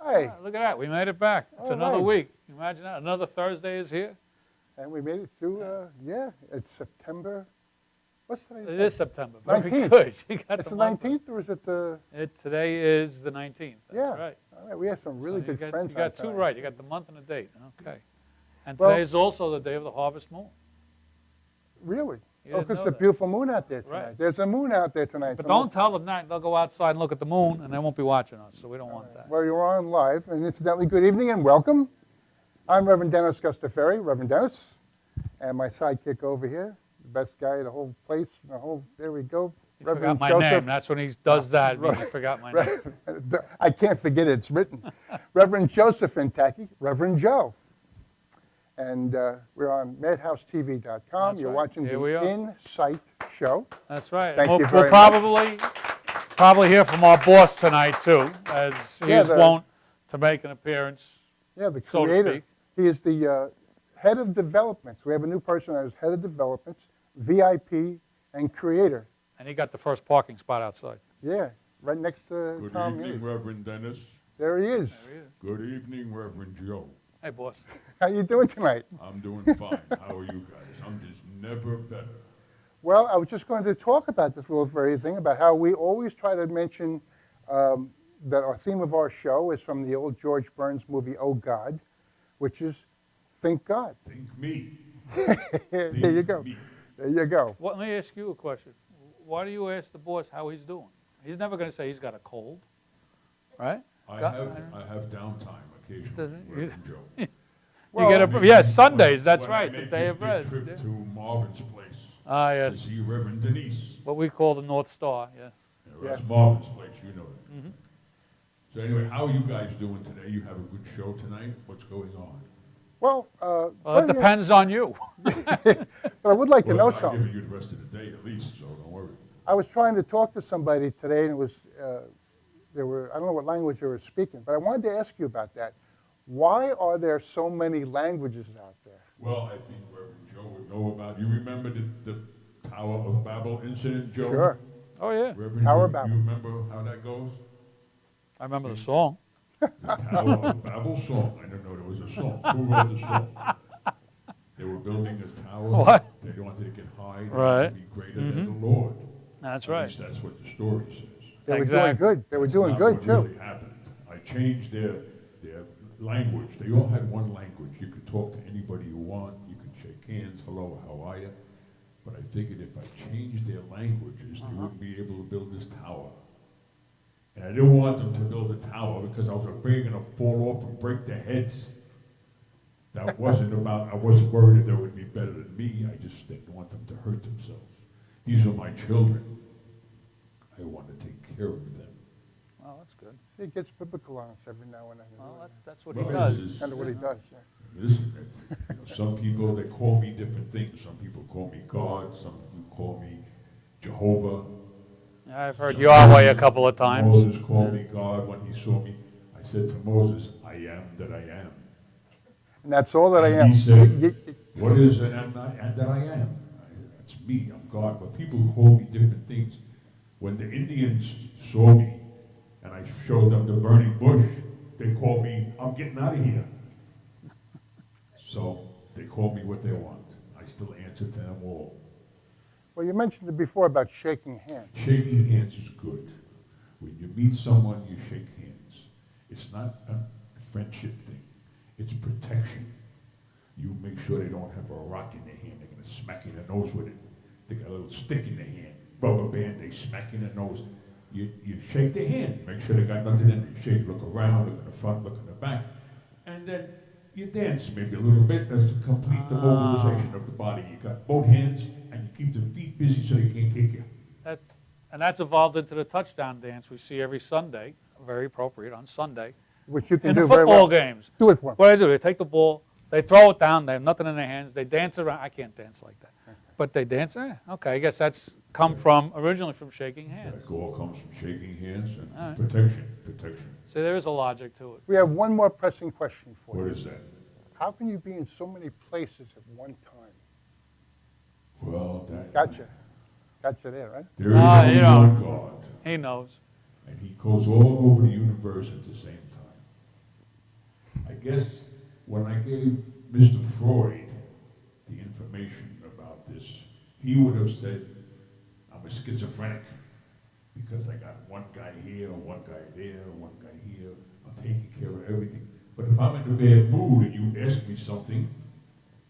Hey. Look at that. We made it back. It's another right. week. Imagine that. Another Thursday is here. And we made it through, yeah, it's September. What's today's It date? is September. Very 19th. good. You got It's the month. 19th, or is it the? Today is the 19th. That's Yeah. right. All right, we have some really So good friends. You got out two tonight. right. You got the month and the date. Okay. And Well- today is also the day of the harvest moon. Really? You Oh, didn't because know it's a that. beautiful moon out there tonight. Right. There's a moon out there tonight. But so don't tell them that. They'll go outside and look at the moon, and they won't be watching us, so we don't want that. Well, you're on live, and incidentally, good evening and welcome. I'm Reverend Dennis Gustaferri, Reverend Dennis, and my sidekick over here, the best guy in the whole place, there we go, You Reverend forgot my Joseph. name. That's when he does that. You forgot my name. I can't forget it, it's written. Reverend Joseph Intaki, Reverend Joe. And we're on madhousetv.com. That's You're right. watching Here the we are. Insight Show. That's right. Thank we'll, you very we'll probably hear from our boss tonight too, as he Yeah, is wont to make an appearance. Yeah, the So to creator. speak. He is the head of developments. We have a new person as head of developments, VIP, and creator. And he got the first parking spot outside. Yeah, right next to Good Tom evening, Hughes. Reverend Dennis. There he is. There he is. Good evening, Reverend Joe. Hey, boss. How you doing tonight? I'm doing fine. How are you guys? I'm just never better. Well, I was just going to talk about this little very thing, about how we always try to mention that our theme of our show is from the old George Burns movie, Oh God, which is Think God. Think me. There you go. Me. There you go. Well, let me ask you a question. Why do you ask the boss how he's doing? He's never going to say he's got a cold, right? I have downtime occasionally, Doesn't- Reverend Joe. Well, you get a, yes, Sundays, that's When right, I the make day a of big rest. trip yeah. to Marvin's place Ah, to yes, see Reverend Denise. what we call the North Star, yeah. Yeah, that's Yeah. Marvin's place, you know that. Mm-hmm. So anyway, how are you guys doing today? You have a good show tonight? What's going on? Well, Well, it funny- depends on you. but I would like to know Well, I'm something. giving you the rest of the day at least, so don't worry. I was trying to talk to somebody today, and it was I don't know what language they were speaking, but I wanted to ask you about that. Why are there so many languages out there? Well, I think Reverend Joe would know about, you remember the Tower of Babel incident, Joe? Sure. Oh, yeah, Reverend, Tower of you Babel. remember how that goes? I remember the song. The Tower of Babel song. I didn't know there was a song. Who wrote the song? They were building this tower. What? They wanted to get high. They Right. wanted to be greater than the Lord. That's At right. least that's what the story says. They were Exactly. doing good. They were That's doing not good, what too. really happened. I changed their language. They all had one language. You could talk to anybody you want. You could shake hands. Hello, how are you? But I figured if I changed their languages, they wouldn't be able to build this tower. And I didn't want them to build a tower because I was afraid they're going to fall off and break their heads. That wasn't about, I wasn't worried that they would be better than me. I just didn't want them to hurt themselves. These are my children. I want to take care of them. Well, that's good. He gets biblical on us every now and then. Well, that's what he Well, does. this is- Kind of what he does. Yeah. Listen, you know, some people, they call me different things. Some people call me God, some people call me Jehovah. I've heard Yahweh a couple of times. Moses called me God when he saw me. I said to Moses, I am that I am. And that's all that I And am. he said, You- what is an am and that I am? That's me, I'm God. But people call me different things. When the Indians saw me and I showed them the burning bush, they called me, I'm getting out of here. So they call me what they want. I still answer to them all. Well, you mentioned it before about shaking hands. Shaking hands is good. When you meet someone, you shake hands. It's not a friendship thing. It's protection. You make sure they don't have a rock in their hand. They're going to smack you in the nose with it. they got a little stick in their hand, rubber band, they smack you in the nose. You shake their hand, make sure they got nothing in it. You shake, look around, look in the front, look in the back, and then you dance maybe a little bit. That's to complete the mobilization of the body. You got both hands, and you keep the feet busy so they can't kick you. That's evolved into the touchdown dance we see every Sunday, very appropriate on Sunday, Which you can in do the very football well. games. Do it for me. What do? They take the ball, they throw it down, they have nothing in their hands, they dance around. I can't dance like that. But they dance, okay, I guess that's come from, originally from shaking hands. That all comes from shaking hands and All right. protection. See, there is a logic to it. We have one more pressing question for What you. is that? How can you be in so many places at one time? Well, that. Gotcha. Gotcha there, right? There is Ah, only you know. one God, He knows. and he goes all over the universe at the same time. I guess when I gave Mr. Freud the information about this, he would have said, I'm a schizophrenic because I got one guy here, one guy there, one guy here. I'm taking care of everything. But if I'm in a bad mood and you ask me something,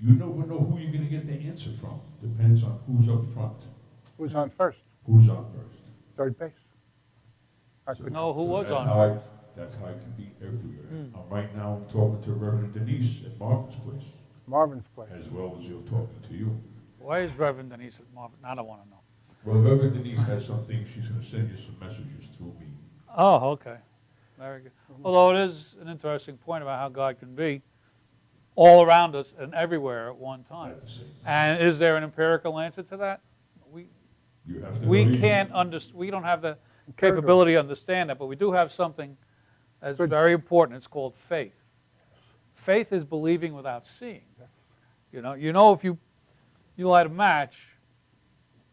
you never know who you're going to get the answer from. Depends on who's up front, Who's on first? who's on first. Third base? I So- couldn't- No, who so was that's on how I- first? That's how I can be everywhere. Right now, I'm talking to Reverend Denise at Marvin's place, Marvin's place. as well as you're talking to you. Why is Reverend Denise at Marvin? I don't want to know. Well, Reverend Denise has some things, she's gonna send you some messages through me. Oh, okay. Very good. Although it is an interesting point about how God can be all around us and everywhere at one time. At the same time. And is there an empirical answer to that? You have to We believe. can't we don't have the capability to understand that, but we do have something that's Good. very important. It's called faith. Faith is believing without seeing. Yes. You know, if you light a match,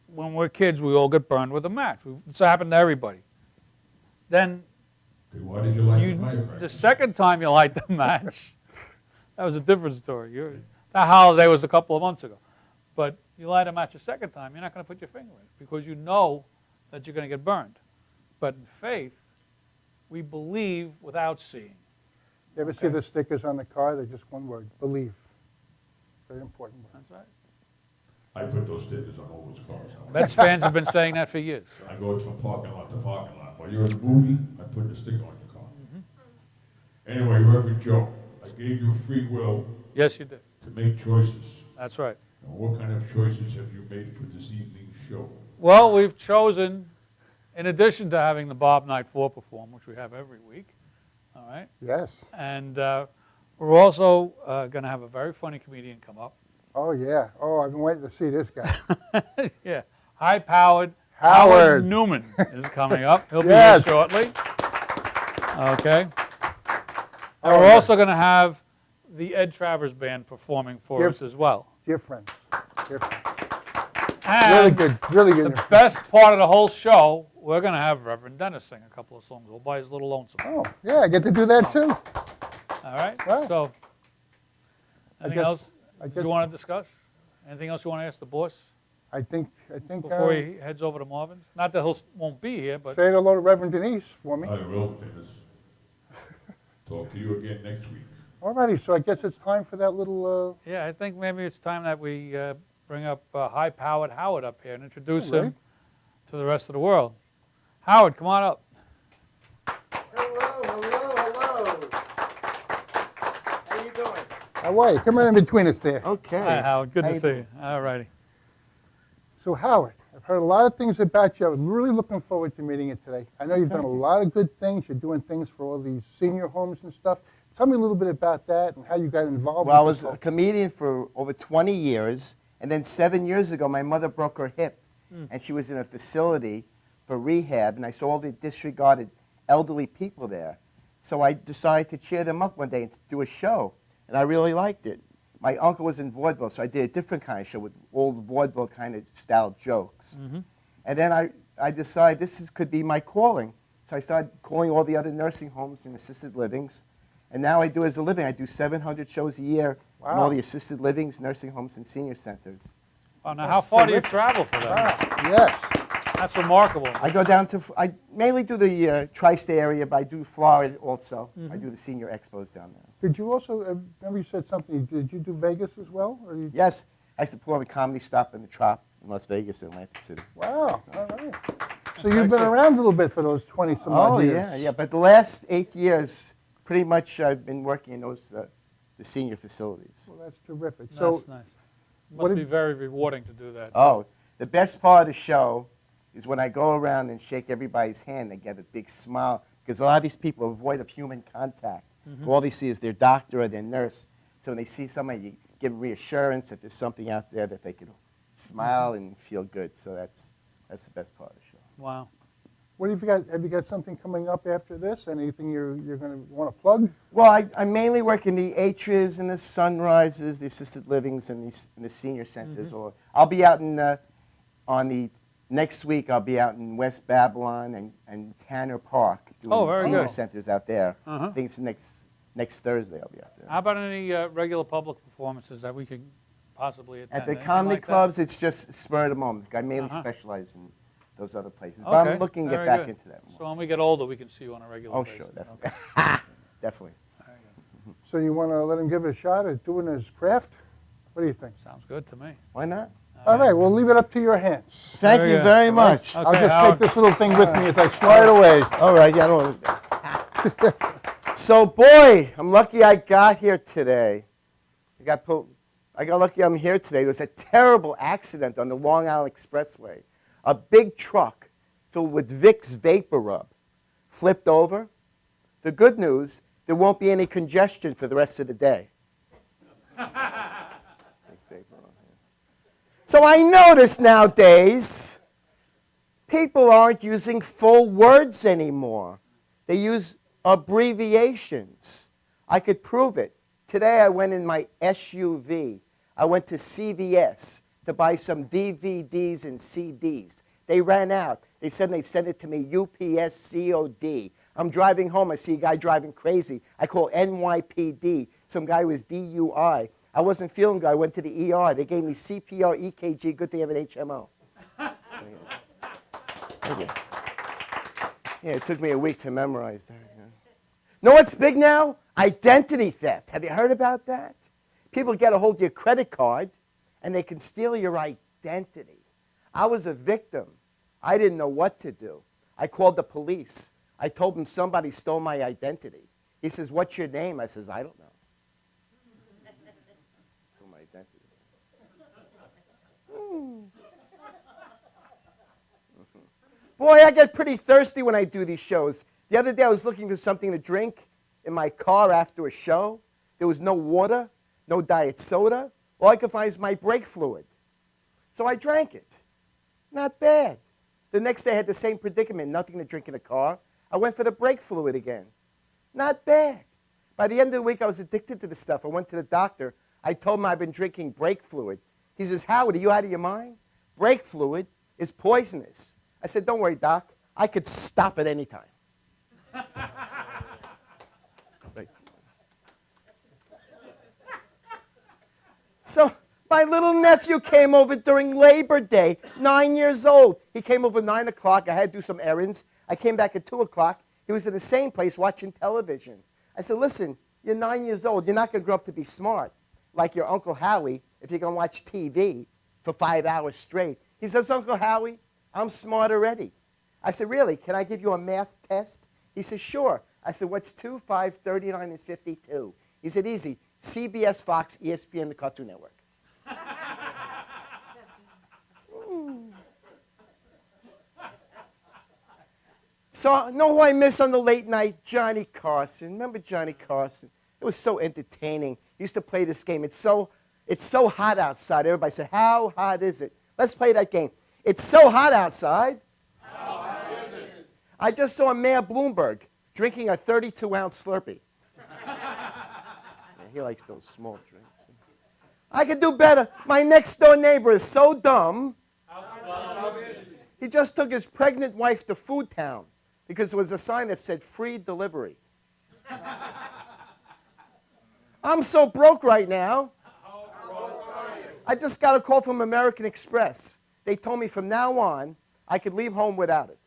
when we're kids, we all get burned with a match. It's happened to everybody. Then Okay, why did you like the firecracker? the second time you light the match, that was a different story. That holiday was a couple of months ago. But you light a match a second time, you're not going to put your finger in it because you know that you're going to get burned. But in faith, we believe without seeing. You ever see the stickers on the car? They're just one word, believe. Very important word. That's right. I put those stickers on all those cars. Mets fans have been saying that for years. I go from parking lot to parking lot. While you're in the movie, I put the sticker on your car. Anyway, Reverend Joe, I gave you free will Yes, you did. to make choices. That's right. Now, what kind of choices have you made for this evening's show? Well, we've chosen, in addition to having the Bob Night 4 perform, which we have every week, all right, Yes. and we're also going to have a very funny comedian come up. Oh, yeah. Oh, I've been waiting to see this guy. Yeah, high-powered Howard. Newman is coming up. He'll Yes. be here shortly. Okay. And Oh, we're yeah. also going to have the Ed Travers Band performing for Dear- us as well. Dear friends. Dear friends. And Really good. Really good. the best part of the whole show, we're going to have Reverend Dennis sing a couple of songs all by his little lonesome. Oh, yeah, I get to do that too. All right? Wow. So, anything guess- else I guess you want to discuss? Anything else you want to ask the boss I think before he heads over to Marvin's? Not that he won't be here, but say hello to Reverend Denise for me. I will, Dennis. Talk to you again next week. All righty, so I guess it's time for that little, yeah, I think maybe it's time that we bring up high-powered Howard up here and introduce All right. him to the rest of the world. Howard, come on up. Hello. How you doing? how are you? Come in between us there. Okay. Hi, Howard. Good How to you see doing? you. All righty. So Howard, I've heard a lot of things about you. I'm really looking forward to meeting you today. I know you've done a lot of good things. You're doing things for all these senior homes and stuff. Tell me a little bit about that and how you got involved Well, I with was this a whole- comedian for over 20 years, and then 7 years ago, my mother broke her hip, and she was in a facility for rehab, and I saw all the disregarded elderly people there. So I decided to cheer them up one day and do a show, and I really liked it. My uncle was in vaudeville, so I did a different kind of show with old vaudeville kind of style jokes. And then I decided could be my calling. So I started calling all the other nursing homes and assisted livings. And now I do as a living. I do 700 shows a year in Wow. all the assisted livings, nursing homes, and senior centers. Well, now, how far do you terrific. travel for that? Ah, yes. That's remarkable. I go down to, I mainly do the tri-state area, but I do Florida also. I do the senior expos down there. Did you also, remember you said something, did you do Vegas as well? Or you, Yes, I used to perform a comedy stop in the Trop in Las Vegas and Atlantic City. Wow, all right. So you've been around a little bit for those 20-some odd years. Yeah. But the last 8 years, pretty much I've been working in those the senior facilities. Well, that's terrific. That's So nice. what Must be is- very rewarding to do that. Oh, the best part of the show is when I go around and shake everybody's hand, they get a big smile, because a lot of these people are void of human contact. All they see is their doctor or their nurse. So when they see somebody, you give them reassurance that there's something out there that they can smile and feel good. So that's the best part of the show. Wow. what have you got? Have you got something coming up after this? Anything you're going to want to plug? Well, I mainly work in the Atris and the Sunrises, the assisted livings, and the senior centers. Or I'll be out next week. I'll be out in West Babylon and Tanner Park doing very senior good. centers out there. Uh-huh. I think it's next Thursday. I'll be out there. How about any regular public performances that we could possibly attend? At the Anything comedy like that? clubs, it's just spur of the moment. I mainly Uh-huh. specialize in those other places. Okay, But I'm looking to get very back good. into that more. So when we get older, we can see you on a regular Oh, basis. sure, definitely. Okay. Definitely. Very good. So you want to let him give it a shot at doing his craft? What do you think? Sounds good to me. Why not? All right, we'll leave it up to your hands. Thank Very you good. very much. Okay, I'll just Howard. take this little thing with me as I slide away. All right, yeah, I don't. So, boy, I'm lucky I got here today. I got lucky I'm here today. There was a terrible accident on the Long Island Expressway. A big truck filled with Vicks Vapor Rub flipped over. The good news, there won't be any congestion for the rest of the day. So I notice nowadays people aren't using full words anymore. They use abbreviations. I could prove it. Today I went in my SUV. I went to CVS to buy some DVDs and CDs. They ran out. They said they'd send it to me UPS COD. I'm driving home. I see a guy driving crazy. I call NYPD. Some guy was DUI. I wasn't feeling good. I went to the ER. They gave me CPR, EKG. Good thing I have an HMO. Thank you. Yeah, it took me a week to memorize that. Yeah. Know what's big now? Identity theft. Have you heard about that? People get a hold of your credit card, and they can steal your identity. I was a victim. I didn't know what to do. I called the police. I told them somebody stole my identity. He says, "What's your name?" I says, "I don't know." Stole my identity. Boy, I get pretty thirsty when I do these shows. The other day I was looking for something to drink in my car after a show. There was no water, no diet soda. All I could find is my brake fluid. So I drank it. Not bad. The next day I had the same predicament, nothing to drink in the car. I went for the brake fluid again. Not bad. By the end of the week, I was addicted to the stuff. I went to the doctor. I told him I've been drinking brake fluid. He says, "Howard, are you out of your mind? Brake fluid is poisonous." I said, "Don't worry, Doc. I could stop at any time." So my little nephew came over during Labor Day, 9 years old. He came over 9 o'clock. I had to do some errands. I came back at 2 o'clock. He was in the same place watching television. I said, "Listen, you're 9 years old. You're not going to grow up to be smart like your Uncle Howie if you're going to watch TV for 5 hours straight." He says, "Uncle Howie, I'm smart already." I said, "Really? Can I give you a math test?" He said, "Sure." I said, "What's 2, 5, 39, and 52? He said, "Easy. CBS, Fox, ESPN, the Cartoon Network." So, know who I miss on the late night? Johnny Carson. Remember Johnny Carson? It was so entertaining. He used to play this game. It's so hot outside. Everybody said, "How hot is it?" Let's play that game. It's so hot outside. How hot is it? I just saw Mayor Bloomberg drinking a 32-ounce Slurpee. Yeah, he likes those small drinks. I could do better. My next-door neighbor is so dumb. He just took his pregnant wife to Food Town because there was a sign that said free delivery. I'm so broke right now. I just got a call from American Express. They told me from now on I could leave home without it.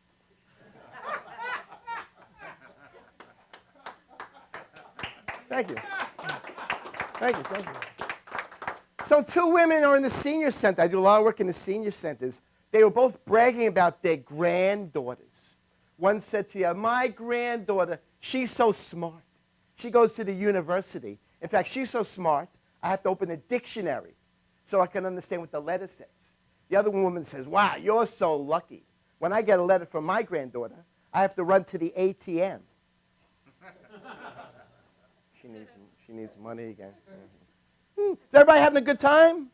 Thank you. Thank you, thank you. So two women are in the senior center. I do a lot of work in the senior centers. They were both bragging about their granddaughters. One said to the other, my granddaughter, she's so smart. She goes to the university. In fact, she's so smart, I have to open a dictionary so I can understand what the letter says. The other woman says, wow, you're so lucky. When I get a letter from my granddaughter, I have to run to the ATM. She needs money again. Is everybody having a good time?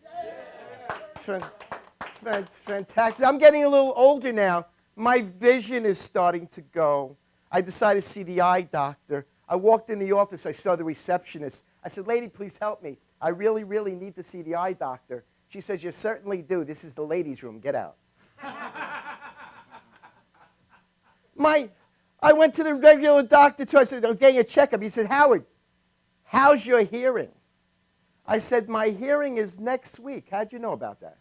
Fantastic. I'm getting a little older now. My vision is starting to go. I decided to see the eye doctor. I walked in the office. I saw the receptionist. I said, lady, please help me. I really, really need to see the eye doctor. She says, you certainly do. This is the ladies' room. Get out. I went to the regular doctor, too. I said, I was getting a checkup. He said, Howard, how's your hearing? I said, my hearing is next week. How'd you know about that?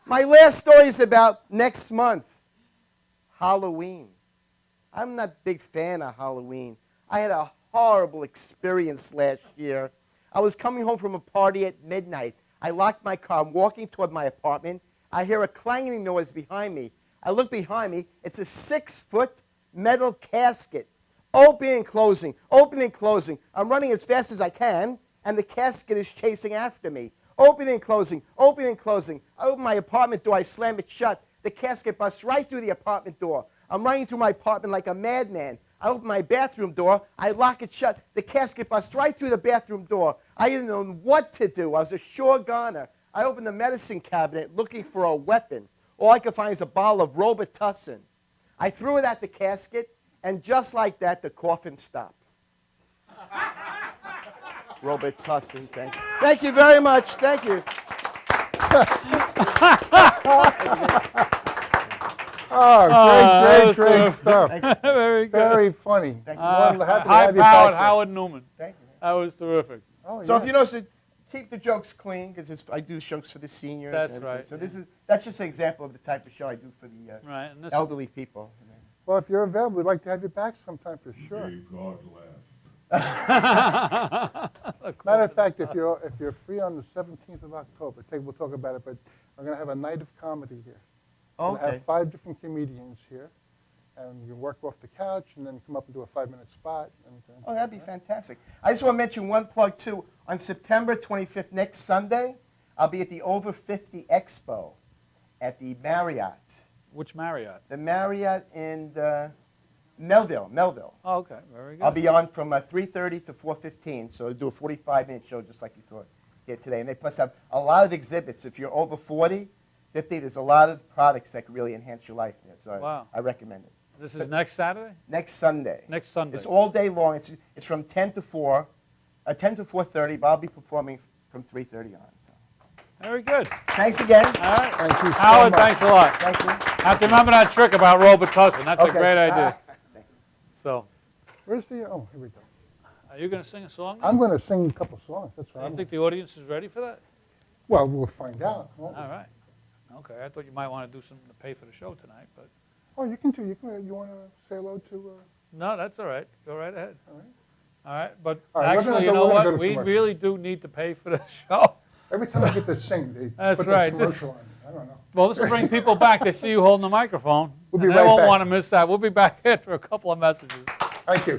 My last story is about next month, Halloween. I'm not a big fan of Halloween. I had a horrible experience last year. I was coming home from a party at midnight. I locked my car. I'm walking toward my apartment. I hear a clanging noise behind me. I look behind me. It's a 6-foot metal casket. Opening and closing, opening and closing. I'm running as fast as I can, and the casket is chasing after me. Opening and closing, opening and closing. I open my apartment door. I slam it shut. The casket busts right through the apartment door. I'm running through my apartment like a madman. I open my bathroom door. I lock it shut. The casket busts right through the bathroom door. I didn't know what to do. I was a sure goner. I opened the medicine cabinet looking for a weapon. All I could find is a bottle of Robitussin. I threw it at the casket, and just like that, the coffin stopped. Robitussin, thank you. Thank you very much. Thank you. Oh, great stuff. Very good. Very funny. Thank you. Happy to have you High-powered back here. Howard Newman. Thank you. That was terrific. Oh, So yeah. if you notice, keep the jokes clean, because I do jokes for the seniors. That's and right, So yeah. that's just an example of the type of show I do for the Right. And this elderly people. Well, if you're available, we'd like to have you back sometime for sure. May God laugh. Matter of fact, if you're free on the 17th of October, we'll talk about it, but we're going to have a night of comedy here. We're going to Okay. have 5 different comedians here, and you work off the couch and then come up and do a 5-minute spot. And, Oh, that'd be fantastic. I just want to mention one plug, too. On September 25th, next Sunday, I'll be at the Over 50 Expo at the Marriott. Which Marriott? The Marriott in Melville. Oh, okay. Very good. I'll be on from 3:30 to 4:15, so I'll do a 45-minute show just like you saw here today. And they plus have a lot of exhibits. If you're over 40, 50, there's a lot of products that can really enhance your life there. So Wow. I recommend it. This is next Saturday? Next Sunday. Next Sunday. It's all day long. It's from 10 to 4, 10 to 4:30, but I'll be performing from 3:30 on. So. Very good. Thanks again. All right. Thank you so Howard, much. thanks a lot. Thank you. Have to remember that trick about Robitussin. That's a Okay. great idea. So, Where's the, oh, here we go. are you going to sing a song? now? I'm going to sing a couple songs. That's Do right. you think the audience is ready for that? Well, we'll find out. won't we? All right. Okay, I thought you might want to do something to pay for the show tonight, but Oh, you can too. You want to say hello to? no, that's all right. Go right ahead. All right. All right, but All right, we're gonna actually, go- you know we're gonna go what? to We commercial. really do need to pay for the show. Every time I get to sing, they That's put right. the This- commercial on. I don't know. Well, this will bring people back. They see you holding the microphone. We'll be and right they won't back. want to miss that. We'll be back after a couple of messages. Thank you.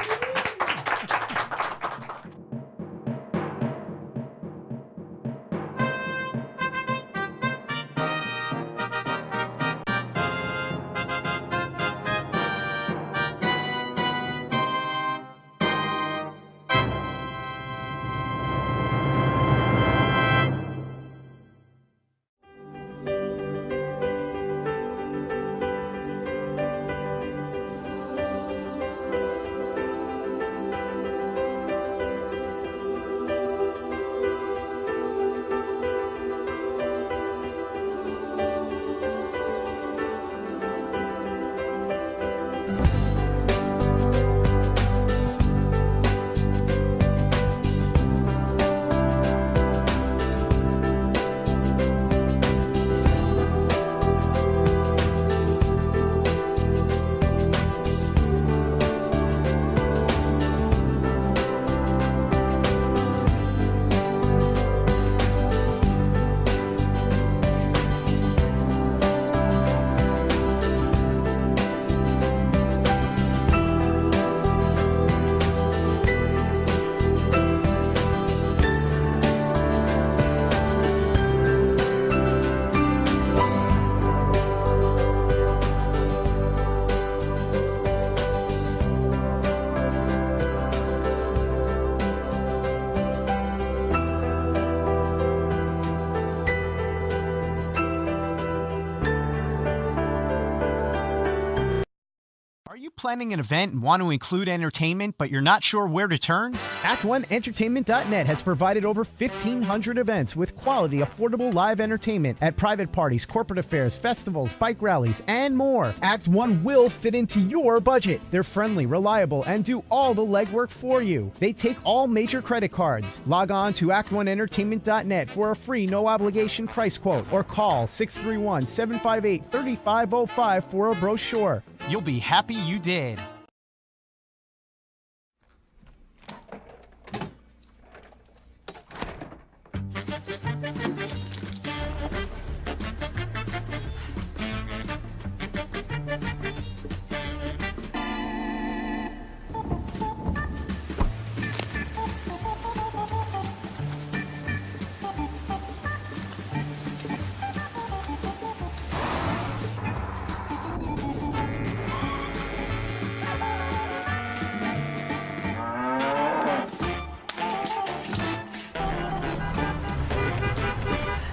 planning an event and want to include entertainment, but you're not sure where to turn? Act1Entertainment.net has provided over 1,500 events with quality, affordable live entertainment at private parties, corporate affairs, festivals, bike rallies, and more. Act One will fit into your budget. They're friendly, reliable, and do all the legwork for you. They take all major credit cards. Log on to Act1Entertainment.net for a free, no-obligation price quote, or call 631-758-3505 for a brochure. You'll be happy you did.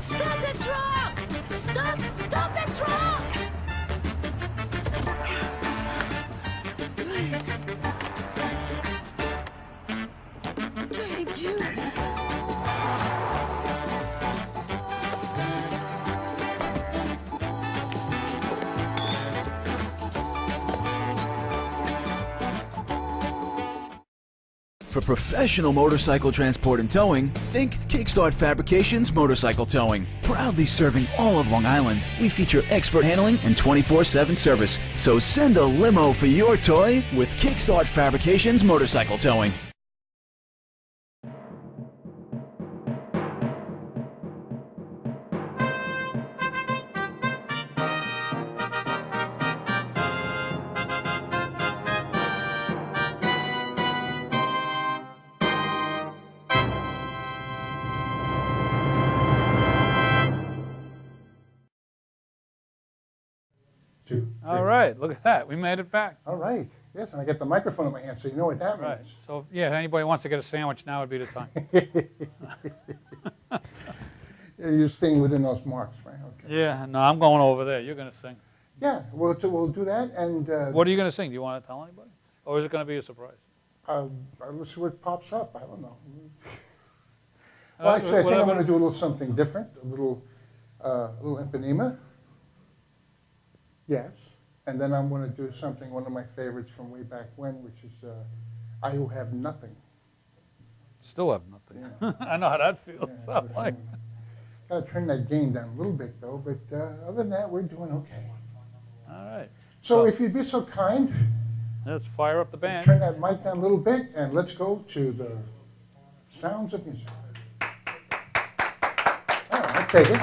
Stop the truck! Stop the truck! Thank you. For professional motorcycle transport and towing, think Kickstart Fabrications Motorcycle Towing. Proudly serving all of Long Island, we feature expert handling and 24/7 service. So send a limo for your toy with Kickstart Fabrications Motorcycle Towing. Two. All right, look at that. We made it back. All right. Yes, and I get the microphone in my hand, so you know what that Right. means. So, yeah, if anybody wants to get a sandwich, now would be the time. You're staying within those marks, right? Okay. Yeah, no, I'm going over there. You're going to sing. Yeah, we'll do that, and What are you going to sing? Do you want to tell anybody? Or is it going to be a surprise? let's see what pops up. I don't know. Well, actually, I think I'm whatever. going to do a little something different, a little empanema. Yes. And then I'm going to do something, one of my favorites from way back when, which is I Who Have Nothing. Still have nothing. Yeah. I know how that feels. Yeah, So, have a like, fun one. Got to turn that gain down a little bit, though. But other than that, we're doing okay. all right. So if you'd be so kind, Let's fire up the band. turn that mic down a little bit, and let's go to the sounds of music. All right, I'll take it.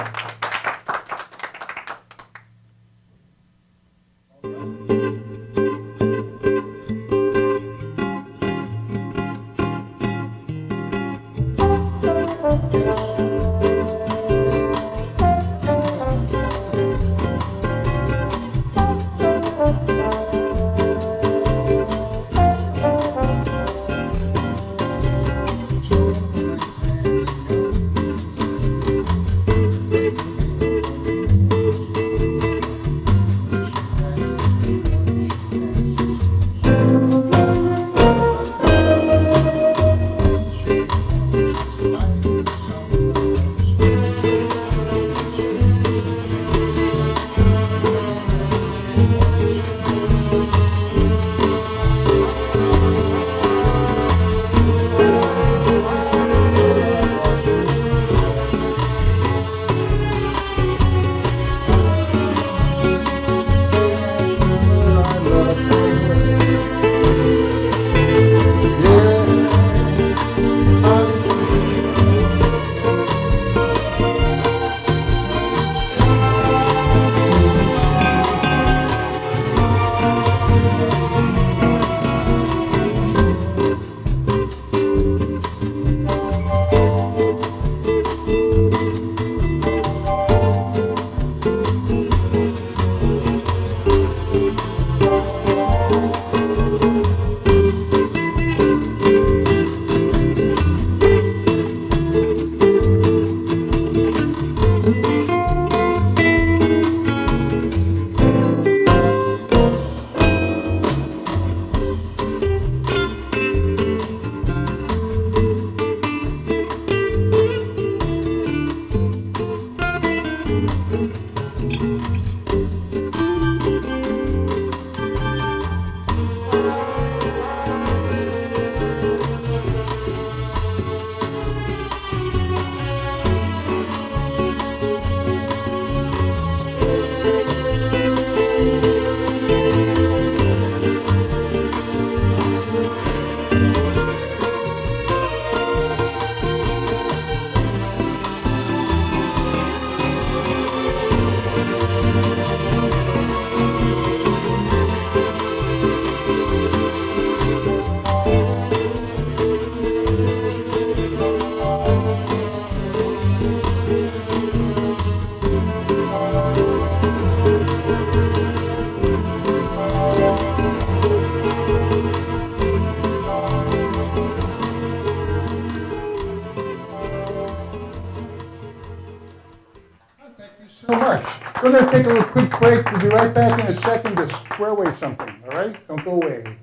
so much. We're going to take a little quick break. We'll be right back in a second to square away something, all right? Don't go away.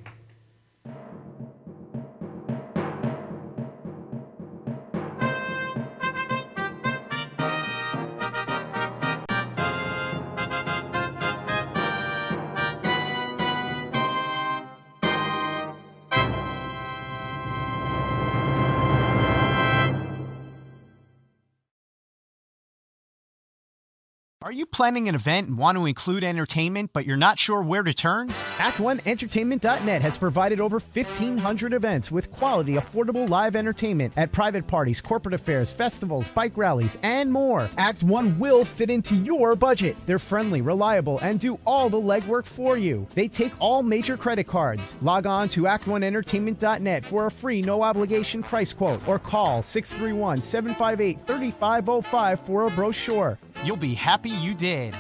Are you planning an event and want to include entertainment, but you're not sure where to turn? Act1Entertainment.net has provided over 1,500 events with quality, affordable live entertainment at private parties, corporate affairs, festivals, bike rallies, and more. Act One will fit into your budget. They're friendly, reliable, and do all the legwork for you. They take all major credit cards. Log on to Act1Entertainment.net for a free, no-obligation price quote, or call 631-758-3505 for a brochure. You'll be happy you did.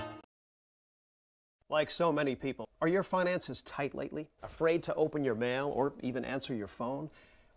Like so many people, are your finances tight lately? Afraid to open your mail or even answer your phone?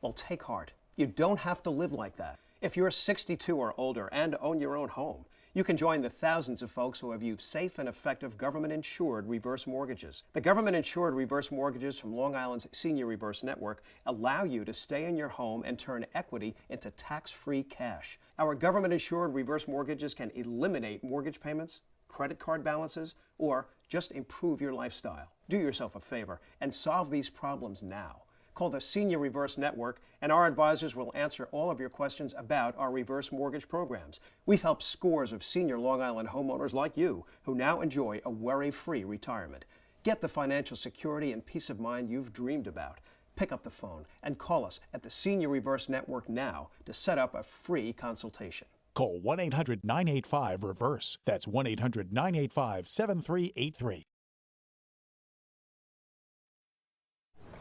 Well, take heart. You don't have to live like that. If you're 62 or older and own your own home, you can join the thousands of folks who have used safe and effective government-insured reverse mortgages. The government-insured reverse mortgages from Long Island's Senior Reverse Network allow you to stay in your home and turn equity into tax-free cash. Our government-insured reverse mortgages can eliminate mortgage payments, credit card balances, or just improve your lifestyle. Do yourself a favor and solve these problems now. Call the Senior Reverse Network, and our advisors will answer all of your questions about our reverse mortgage programs. We've helped scores of senior Long Island homeowners like you who now enjoy a worry-free retirement. Get the financial security and peace of mind you've dreamed about. Pick up the phone and call us at the Senior Reverse Network now to set up a free consultation. Call 1-800-985-REVERSE. That's 1-800-985-7383.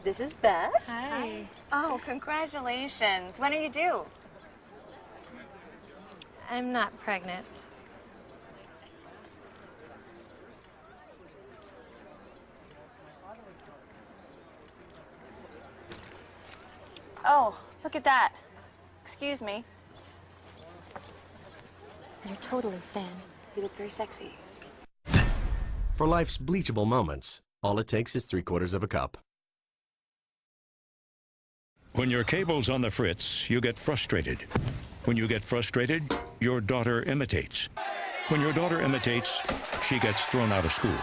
This is Beth. Hi. Oh, congratulations. When are you due? I'm not pregnant. Oh, look at that. Excuse me. You're totally thin. You look very sexy. For life's bleachable moments, all it takes is 3/4 of a cup. When your cable's on the fritz, you get frustrated. When you get frustrated, your daughter imitates. When your daughter imitates, she gets thrown out of school.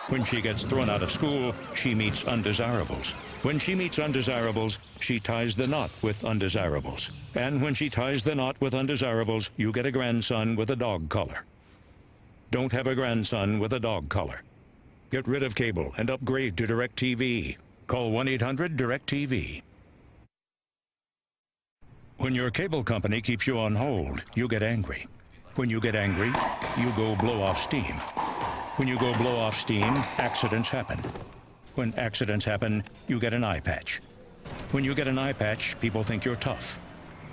When she gets thrown out of school, she meets undesirables. When she meets undesirables, she ties the knot with undesirables. And when she ties the knot with undesirables, you get a grandson with a dog collar. Don't have a grandson with a dog collar. Get rid of cable and upgrade to DirecTV. Call 1-800-DirecTV. When your cable company keeps you on hold, you get angry. When you get angry, you go blow off steam. When you go blow off steam, accidents happen. When accidents happen, you get an eye patch. When you get an eye patch, people think you're tough.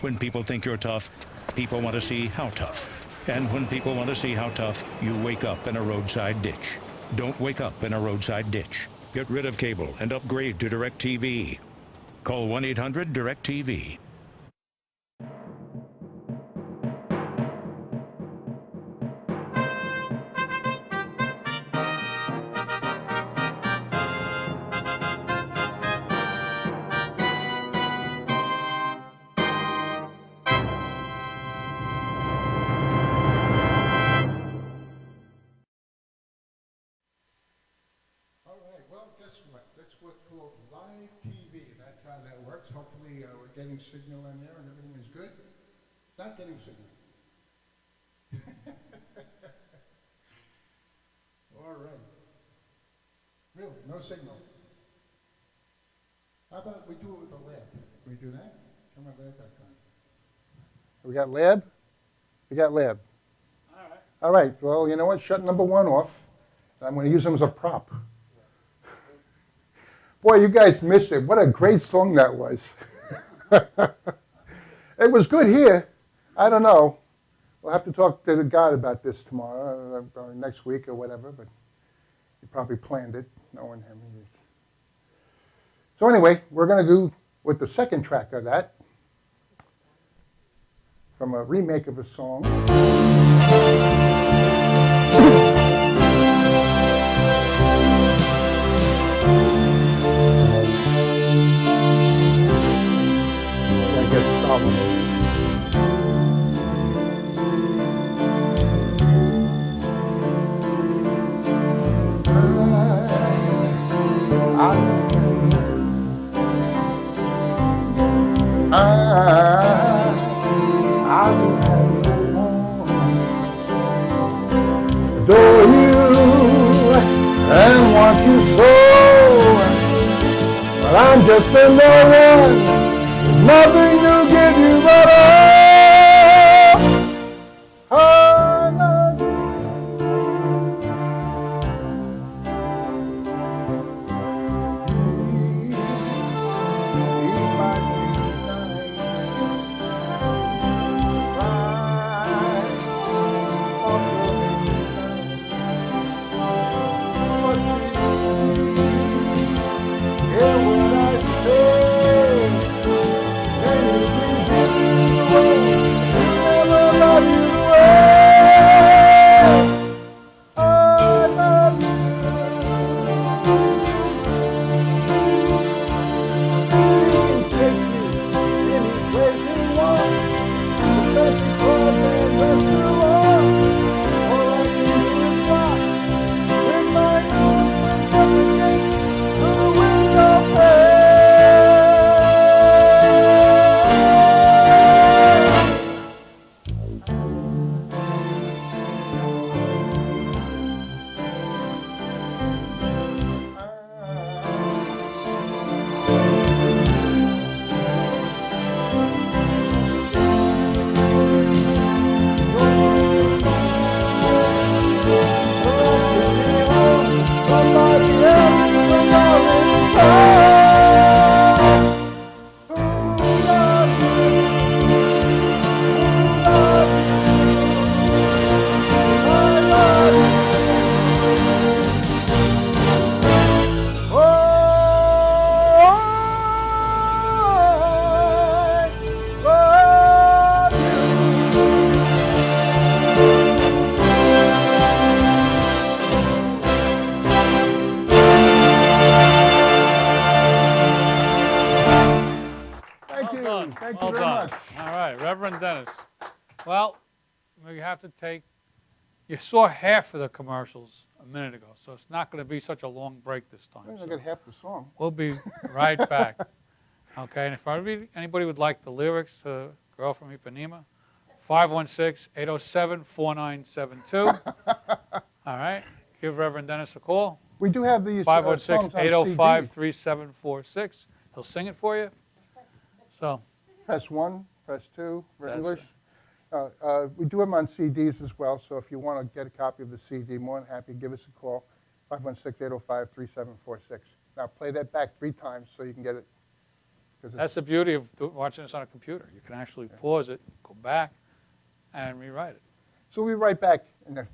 When people think you're tough, people want to see how tough. And when people want to see how tough, you wake up in a roadside ditch. Don't wake up in a roadside ditch. Get rid of cable and upgrade to DirecTV. Call 1-800-DirecTV. All right, well, guess what? That's what's called live TV. That's how that works. Hopefully, we're getting signal in there and everything is good. Not getting signal. All right. Really, no signal. How about we do it with a lab? Can we do that? Come on, lab.com. We got lab? We got lab. All right. All right, well, you know what? Shut number one off. I'm going to use them as a prop. Boy, you guys missed it. What a great song that was. It was good here. I don't know. We'll have to talk to God about this tomorrow or next week or whatever, but he probably planned it, knowing him. So anyway, we're going to do with the second track of that from a remake of a song. adore you and want you so. But I'm just another one, with nothing to give you but all I love you. Thank you very much. All right, Reverend Dennis. Well, we have to take, you saw half of the commercials a minute ago, so it's not going to be such a long break this time. I got half the song. We'll be right back. Okay, and if anybody would like the lyrics to Girl from Ipanema, 516-807-4972. All right, give Reverend Dennis a call. We do have these songs on 516-805-3746. He'll sing it for you. So, press 1, press 2 for That's English. We do them on CDs as well, so if you want to get a copy of the CD, more than happy, give us a call, 516-805-3746. Now play that back 3 times so you can get it. That's the beauty of watching this on a computer. You can actually pause it, go back, and rewrite it. So we'll be right back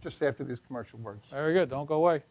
just after these commercial words. Very good. Don't go away.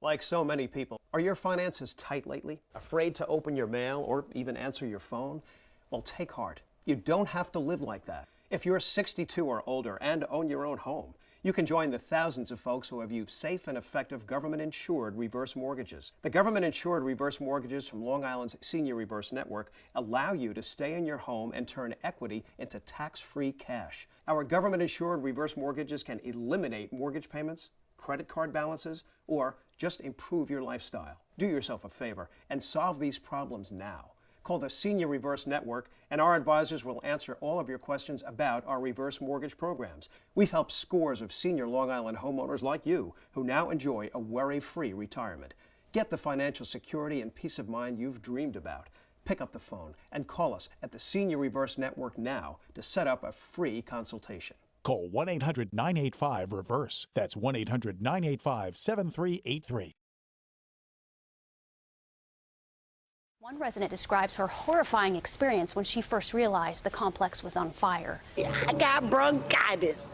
Like so many people, are your finances tight lately? Afraid to open your mail or even answer your phone? Well, take heart. You don't have to live like that. If you're 62 or older and own your own home, You can join the thousands of folks who have used safe and effective government-insured reverse mortgages. The government-insured reverse mortgages from Long Island's Senior Reverse Network allow you to stay in your home and turn equity into tax-free cash. Our government-insured reverse mortgages can eliminate mortgage payments, credit card balances, or just improve your lifestyle. Do yourself a favor and solve these problems now. Call the Senior Reverse Network, and our advisors will answer all of your questions about our reverse mortgage programs. We've helped scores of senior Long Island homeowners like you who now enjoy a worry-free retirement. Get the financial security and peace of mind you've dreamed about. Pick up the phone and call us at the Senior Reverse Network now to set up a free consultation. Call 1-800-985-REVERSE. That's 1-800-985-7383. One resident describes her horrifying experience when she first realized the complex was on fire. I got bronchitis.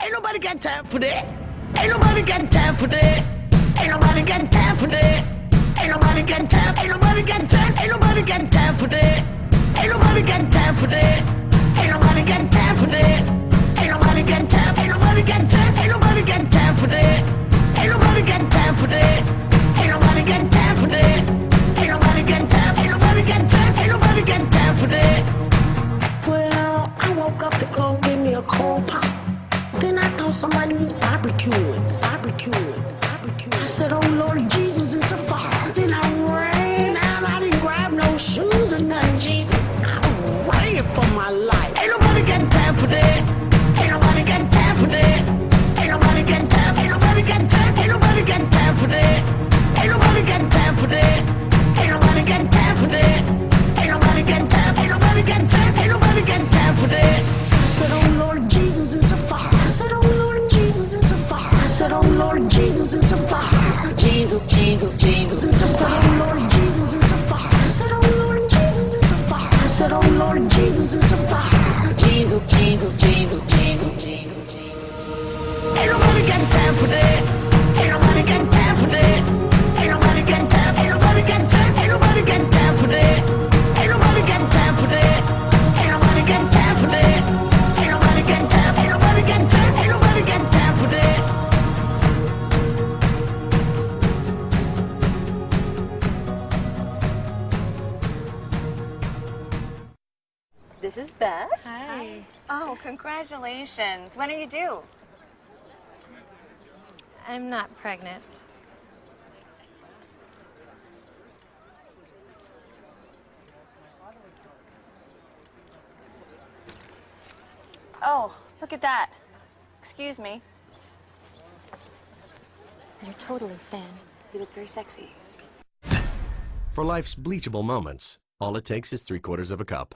Ain't nobody got time for that. Ain't nobody got time for that. Ain't nobody got time for that. Ain't nobody got time. Ain't nobody got time. Ain't nobody got time for that. Ain't nobody got time for that. Ain't nobody got time for that. Ain't nobody got time. Ain't nobody got time. Ain't nobody got time for that. Ain't nobody got time for that. Ain't nobody got time for that. Ain't nobody got time. Ain't nobody got time. Ain't nobody got time for that. Well, I woke up to go give me a cold pop. Then I thought somebody was barbecuing. I said, oh Lord Jesus, it's a fire. Then I ran out. I didn't grab no shoes or nothing. Jesus, I ran for my life. Ain't nobody got time for that. Ain't nobody got time for that. Ain't nobody got time. Ain't nobody got time. Ain't nobody got time for that. Ain't nobody got time for that. Ain't nobody got time for that. Ain't nobody got time. Ain't nobody got time. Ain't nobody got time for that. I said, oh Lord Jesus, it's a fire. I said, oh Lord Jesus, it's a fire. I said, oh Lord Jesus, it's a fire. Jesus, Jesus, Jesus, it's a fire. Oh Lord Jesus, it's a fire. I said, oh Lord Jesus, it's a fire. I said, oh Lord Jesus, it's a fire. Jesus, Jesus, Jesus, Jesus, Jesus, Jesus. Ain't nobody got time for that. Ain't nobody got time for that. Ain't nobody got time. Ain't nobody got time. Ain't nobody got time for that. Ain't nobody got time for that. Ain't nobody got time for that. Ain't nobody got time. Ain't nobody got time. Ain't nobody got time for that. This is Beth. Hi. Oh, congratulations. When are you due? I'm not pregnant. Oh, look at that. Excuse me. You're totally thin. You look very sexy. For life's bleachable moments, all it takes is 3/4 of a cup.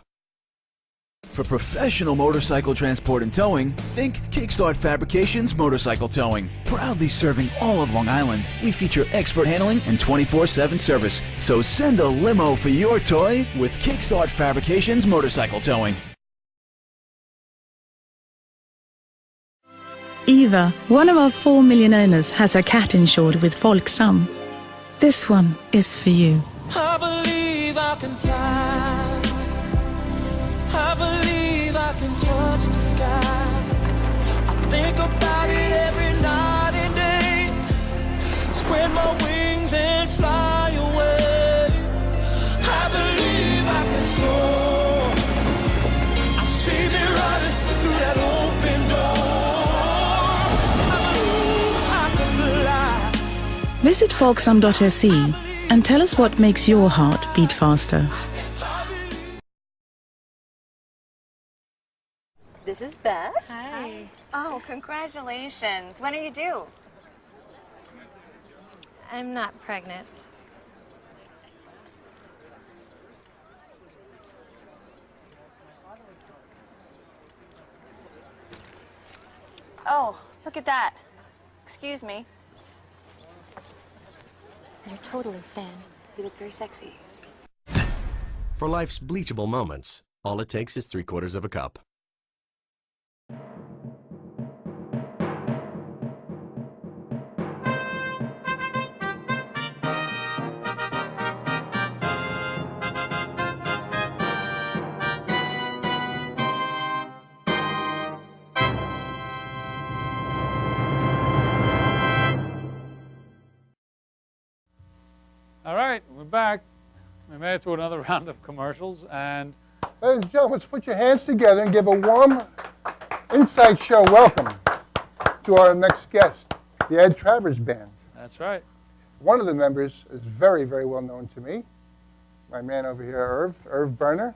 For professional motorcycle transport and towing, think Kickstart Fabrications Motorcycle Towing. Proudly serving all of Long Island, we feature expert handling and 24/7 service. So send a limo for your toy with Kickstart Fabrications Motorcycle Towing. Eva, one of our 4 million owners, has her cat insured with Folksam. This one is for you. I believe I can fly. I believe I can touch the sky. I think about it every night and day. Spread my wings and fly away. I believe I can soar. I see me running through that open door. I believe I can fly. Visit folksam.se and tell us what makes your heart beat faster. This is Beth. Hi. Oh, congratulations. When are you due? I'm not pregnant. Oh, look at that. Excuse me. You're totally thin. You look very sexy. For life's bleachable moments, all it takes is 3/4 of a cup. All right, we're back. We made it through another round of commercials, and Ladies and gentlemen, let's put your hands together and give a warm Insight Show welcome to our next guest, the Ed Travers Band. that's right. One of the members is very, very well known to me. My man over here, Irv Berner,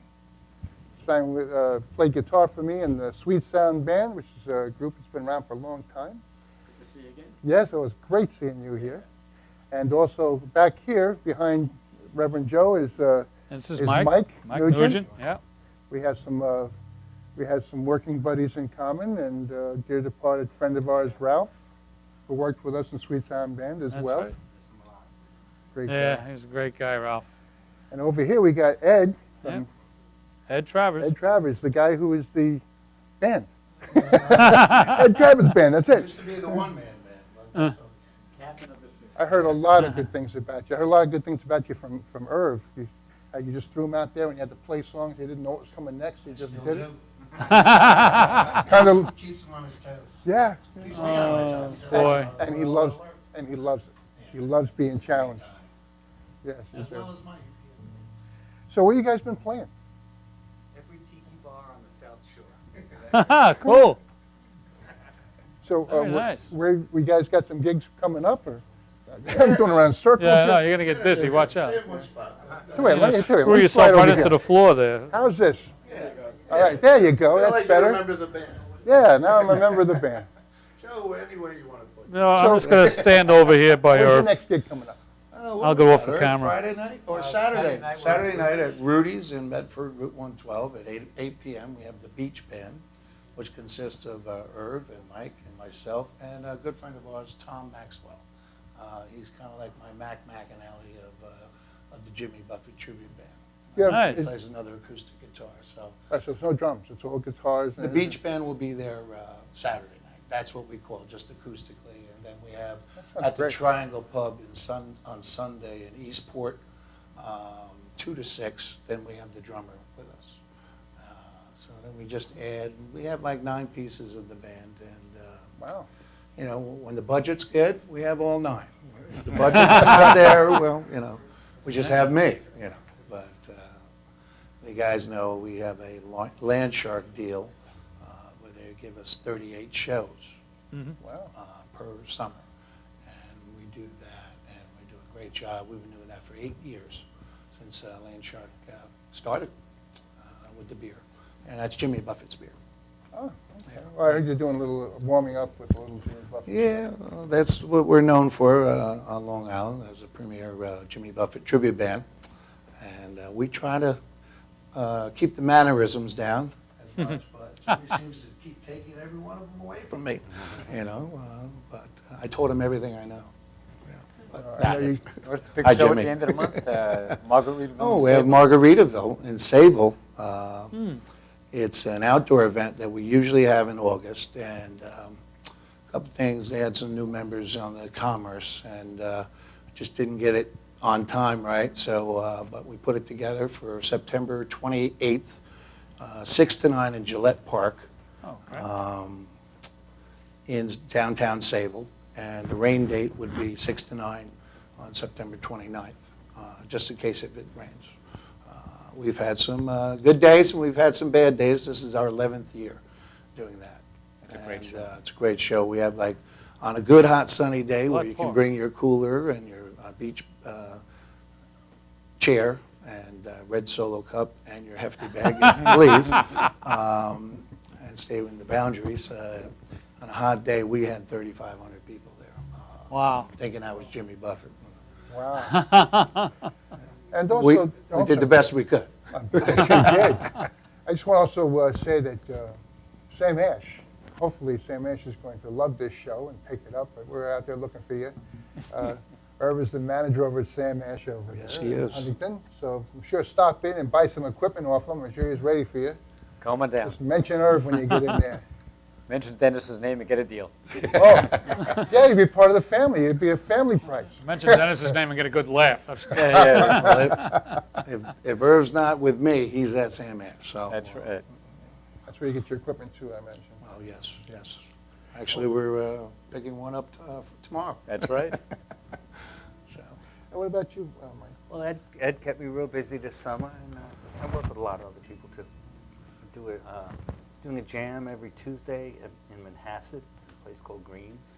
played guitar for me in the Sweet Sound Band, which is a group that's been around for a long time. Good to see you again. Yes, it was great seeing you here. And also back here behind Reverend Joe is This is Mike Nugent. Yeah. We had some working buddies in common, and dear departed friend of ours, Ralph, who worked with us in Sweet Sound Band as That's well. right. Great Yeah, guy. he's a great guy, Ralph. And over here we got Ed from Ed Travers. Ed Travers, the guy who is the band. Ed Travers Band. That's it. Used to be the one-man band. Captain of the ship. I heard a lot of good things about you. I heard a lot of good things about you from Irv. You just threw him out there when you had to play songs. You didn't know what was coming next. You just did it. Kind of keeps him on his toes. Yeah. Keeps me on my toes. Boy. And he loves it. He loves being challenged. Yes. As well as Mike. So what have you guys been playing? Every tiki bar on the South Shore. Cool. So Very nice. where we guys got some gigs coming up, or I'm doing around circles? Yeah, here. no, you're gonna get busy. Watch out. Wait, let me tell you. Screw let me yourself slide right over into here. the floor there. How's this? All right, there you go. That's like better. You remember the band. Yeah, now I'm a member of the band. Joe, anywhere you want to put. No, I'm just gonna stand over here by When's your Irv. next gig coming up? I'll go off the camera. Friday night or Saturday? Saturday night at Rudy's in Medford, Route 112 at 8 p.m. We have the Beach Band, which consists of Irv and Mike and myself and a good friend of ours, Tom Maxwell. He's kind of like my Mac McAnally of the Jimmy Buffett Tribute Band. Yeah, Nice. He plays another acoustic guitar. So So it's no drums. It's all guitars. the Beach Band will be there Saturday night. That's what we call just acoustically. And then we have at the great. Triangle Pub on Sunday in Eastport, 2 to 6. Then we have the drummer with us. So then we just add. We have like 9 pieces of the band, and Wow. you know, when the budget's good, we have all 9. If the budget's not there, well, you know, we just have me. You know, but the guys know we have a Land Shark deal where they give us 38 shows Wow. per summer, and we do that, and we do a great job. We've been doing that for 8 years since Land Shark started with the beer, and that's Jimmy Buffett's beer. Oh, okay. Well, I heard you're doing a little warming up with a little Jimmy Buffett. Yeah, that's what we're known for on Long Island as a premier Jimmy Buffett tribute band, and we try to keep the mannerisms down as much, but Jimmy seems to keep taking every one of them away from me, you know. But I told him everything I know. What's the big Hi, show Jimmy. at the end of the month? Margaritaville. Oh, we have Margaritaville in Sayville. It's an outdoor event that we usually have in August, and a couple things. They had some new members on the Commerce, and just didn't get it on time right. So, but we put it together for September 28th, 6 to 9 in Gillette Park, in downtown Sayville, and the rain date would be 6 to 9 on September 29th, just in case if it rains. We've had some good days and we've had some bad days. This is our 11th year doing that. It's a great show. It's a great show. We have like on a good hot sunny day where What you can park? bring your cooler and your beach chair and red Solo cup and your hefty bag, please, and stay within the boundaries. On a hot day, we had 3,500 people there. Wow. Thinking I was Jimmy Buffett. Wow. And also, We did the best we could. You did. I just want to also say that Sam Ash, hopefully Sam Ash is going to love this show and pick it up. But we're out there looking for you. Irv is the manager over at Sam Ash over there. Yes, he in is. Huntington. So I'm sure stop in and buy some equipment off him. I'm sure he's ready for you. Calm it down. Just mention Irv when you get in there. Mention Dennis's name and get a deal. Oh, yeah, you'd be part of the family. It'd be a family price. Mention Dennis's name and get a good laugh. Well, if Irv's not with me, he's at Sam Ash. So That's right. That's where you get your equipment too, I mentioned. Oh yes, yes. Actually, we're picking one up tomorrow. That's right. So And what about you, Mike? Well, Ed kept me real busy this summer, and I work with a lot of other people too. Doing a jam every Tuesday in Manhasset, a place called Greens.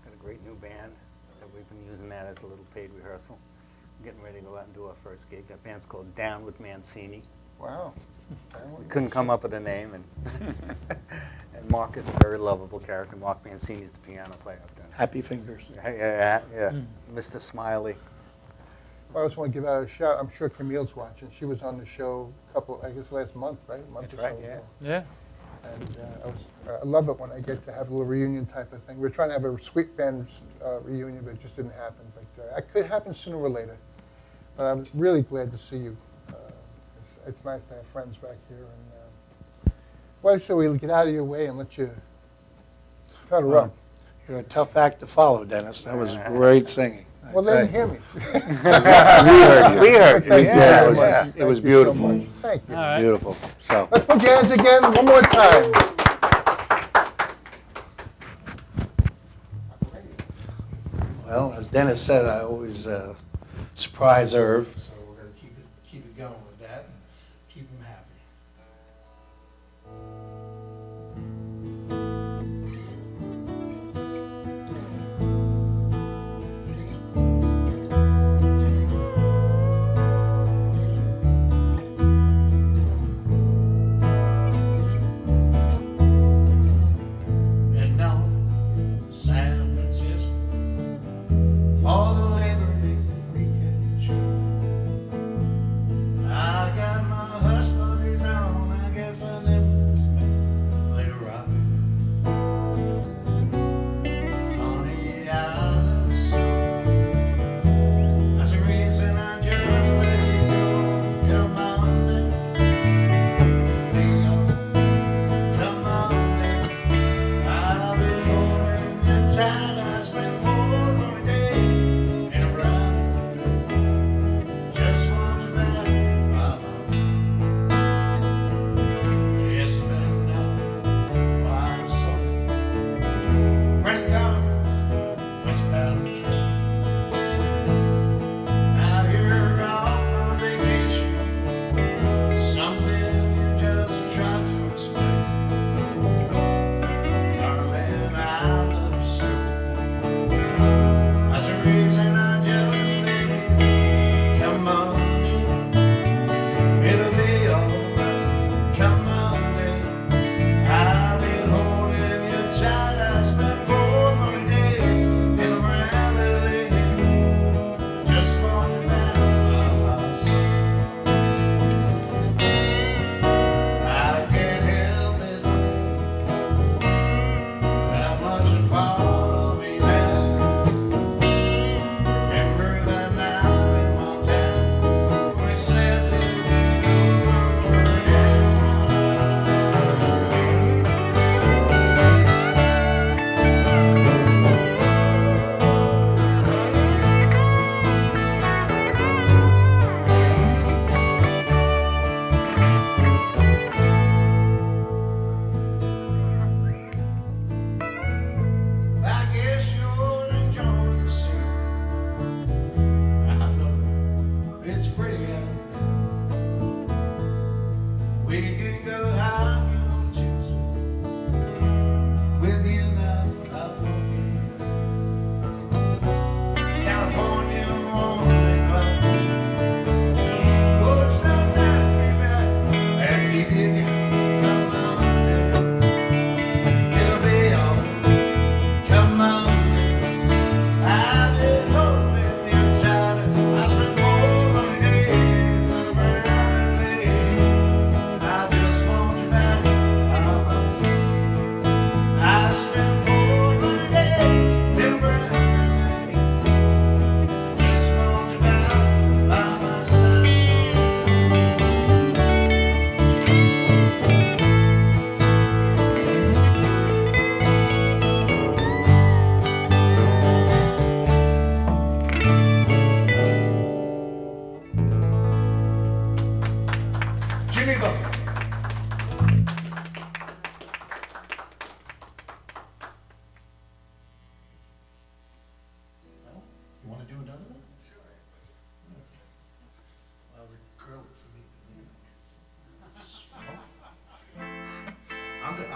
Got a great new band that we've been using that as a little paid rehearsal. We're getting ready to go out and do our first gig. That band's called Down with Mancini. Wow. We couldn't come up with a name, and and Mark is a very lovable character. Mark Mancini's the piano player up there. Happy Fingers. Yeah. Mr. Smiley. I also want to give out a shout. I'm sure Camille's watching. She was on the show last month, right? A month That's or right, so yeah. ago. Yeah. And I love it when I get to have a little reunion type of thing. We're trying to have a Sweet Band reunion, but it just didn't happen. But it could happen sooner or later. But I'm really glad to see you. It's nice to have friends back here. And why should we get out of your way and let you cut her up? You're a tough act to follow, Dennis. That was great singing. Well, they didn't hear me. We heard you. Yeah, it was beautiful. Thank you. It was beautiful. So let's put your hands again one more time. Well, as Dennis said, I always surprise Irv. So we're going to keep it going with that and keep him happy. For the Labor Day weekend show, I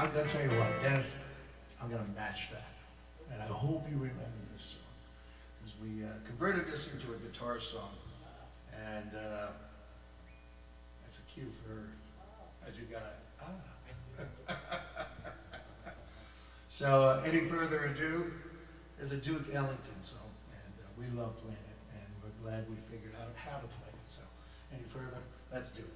I'm gonna tell you what, Dennis, I'm gonna match that. And I hope you remember this song. Because we converted this into a guitar song. And that's a cue for her. As you got it. So any further ado, there's a Duke Ellington song. And we love playing it. And we're glad we figured out how to play it. So any further, let's do it.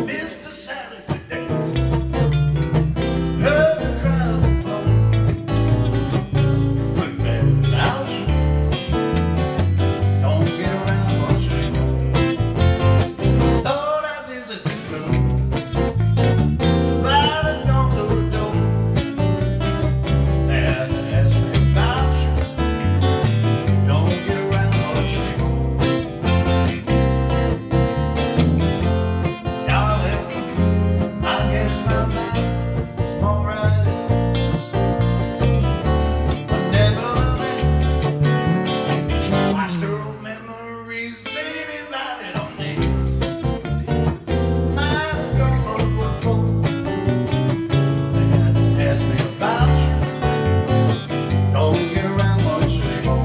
Mr. Saturday Dance. Heard the crowd flow. But man, without you, don't get around much anymore. Thought I'd visit the club, but I don't know the door. They had to ask me about you. Don't get around much anymore. Darling, I guess my mind is more right. But nevertheless, I still memories, baby, about it on me. Might have gone overboard. They had to ask me about you. Don't get around much anymore.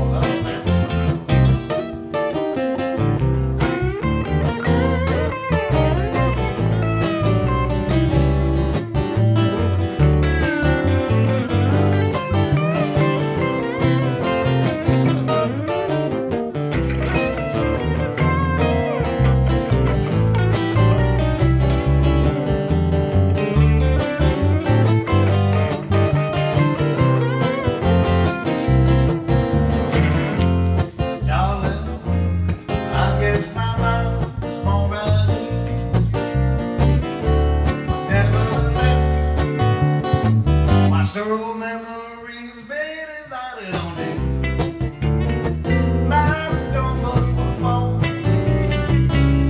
Darling, I guess my mind is more right. Nevertheless, my still memories, baby, about it on this. Might have done but one fall.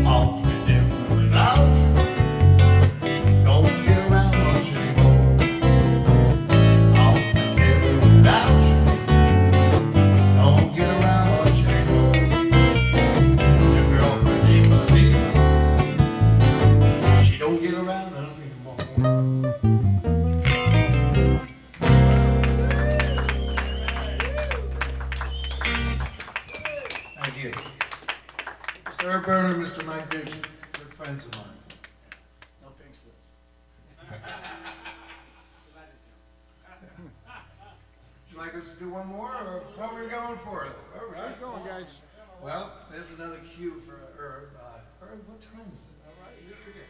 Awfully different without you. Don't get around much anymore. Awfully different without you. Don't get around much anymore. Your girlfriend ain't my diva. She don't get around anymore. Thank you. Mr. Herb Burner, Mr. Mike Dukes, good friends of mine. No pink slips. Would you like us to do one more, or how are we going for it? All right. Keep going, guys. Well, there's another cue for Herb. Herb, what time is it? All right, you forget.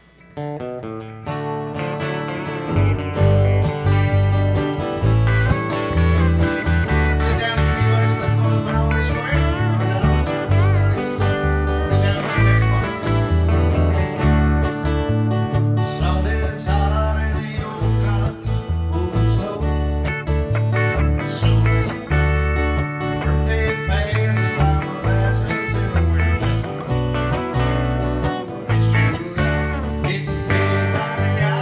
Sit down and give you guys the phone of Mallory Square. Or down the Travers, down to the next one. The sun is hot and the old clock moving slow. And soon birthday passes by molasses in the winter. It's true that getting paid by the hour.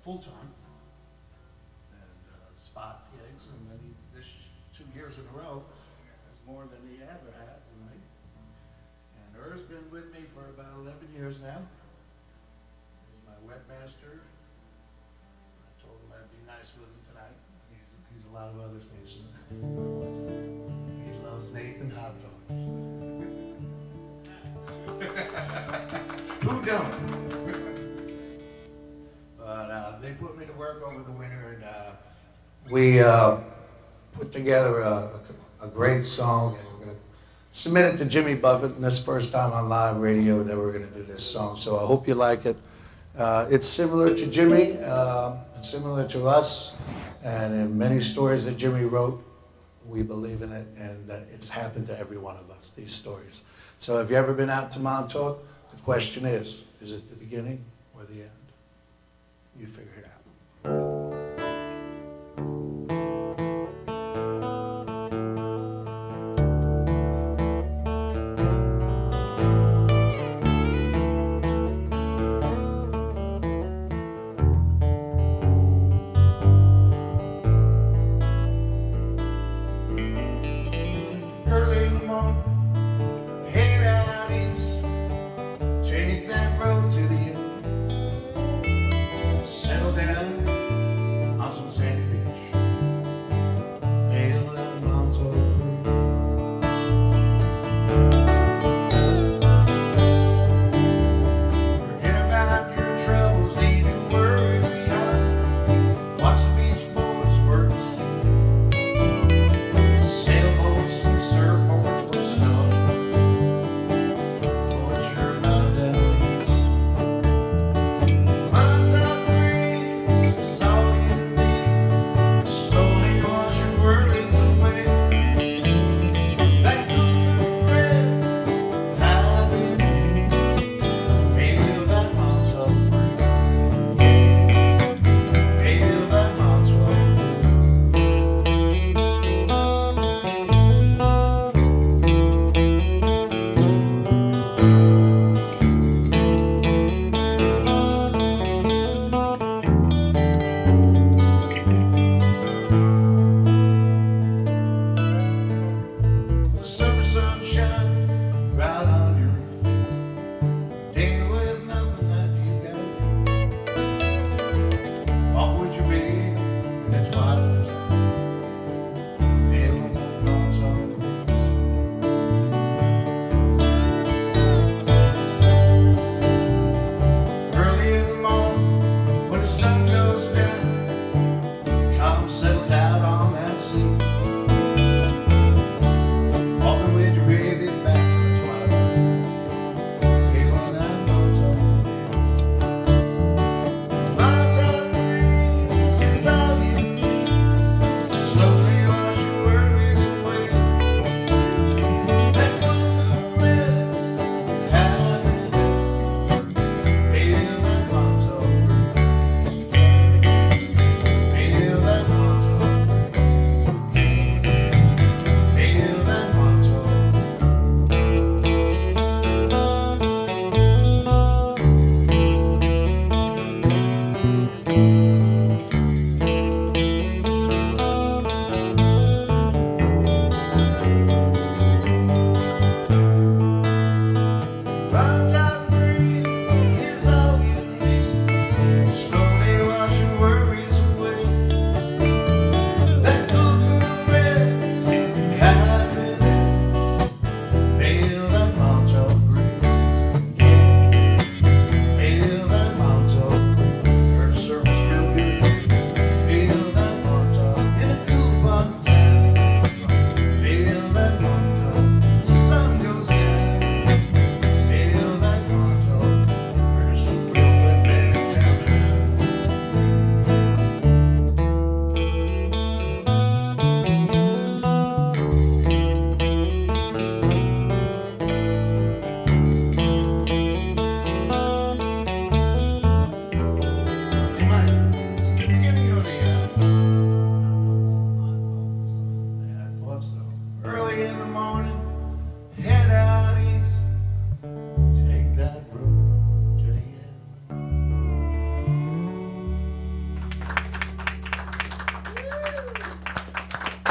full-time and spot gigs, and then this 2 years in a row is more than he ever had with me. And Er's been with me for about 11 years now. He's my webmaster. I told him I'd be nice with him tonight. He's a lot of other things. He loves Nathan hot dogs. Who don't? But they put me to work over the winter, and we put together a great song, and we're going to submit it to Jimmy Buffett, and this first time on live radio that we're going to do this song. So I hope you like it. It's similar to Jimmy, it's similar to us, and in many stories that Jimmy wrote, we believe in it, and it's happened to every one of us, these stories. So have you ever been out to Montauk? The question is it the beginning or the end? You figure it out. Early in the morning, head out east, take that road to the end. Settle down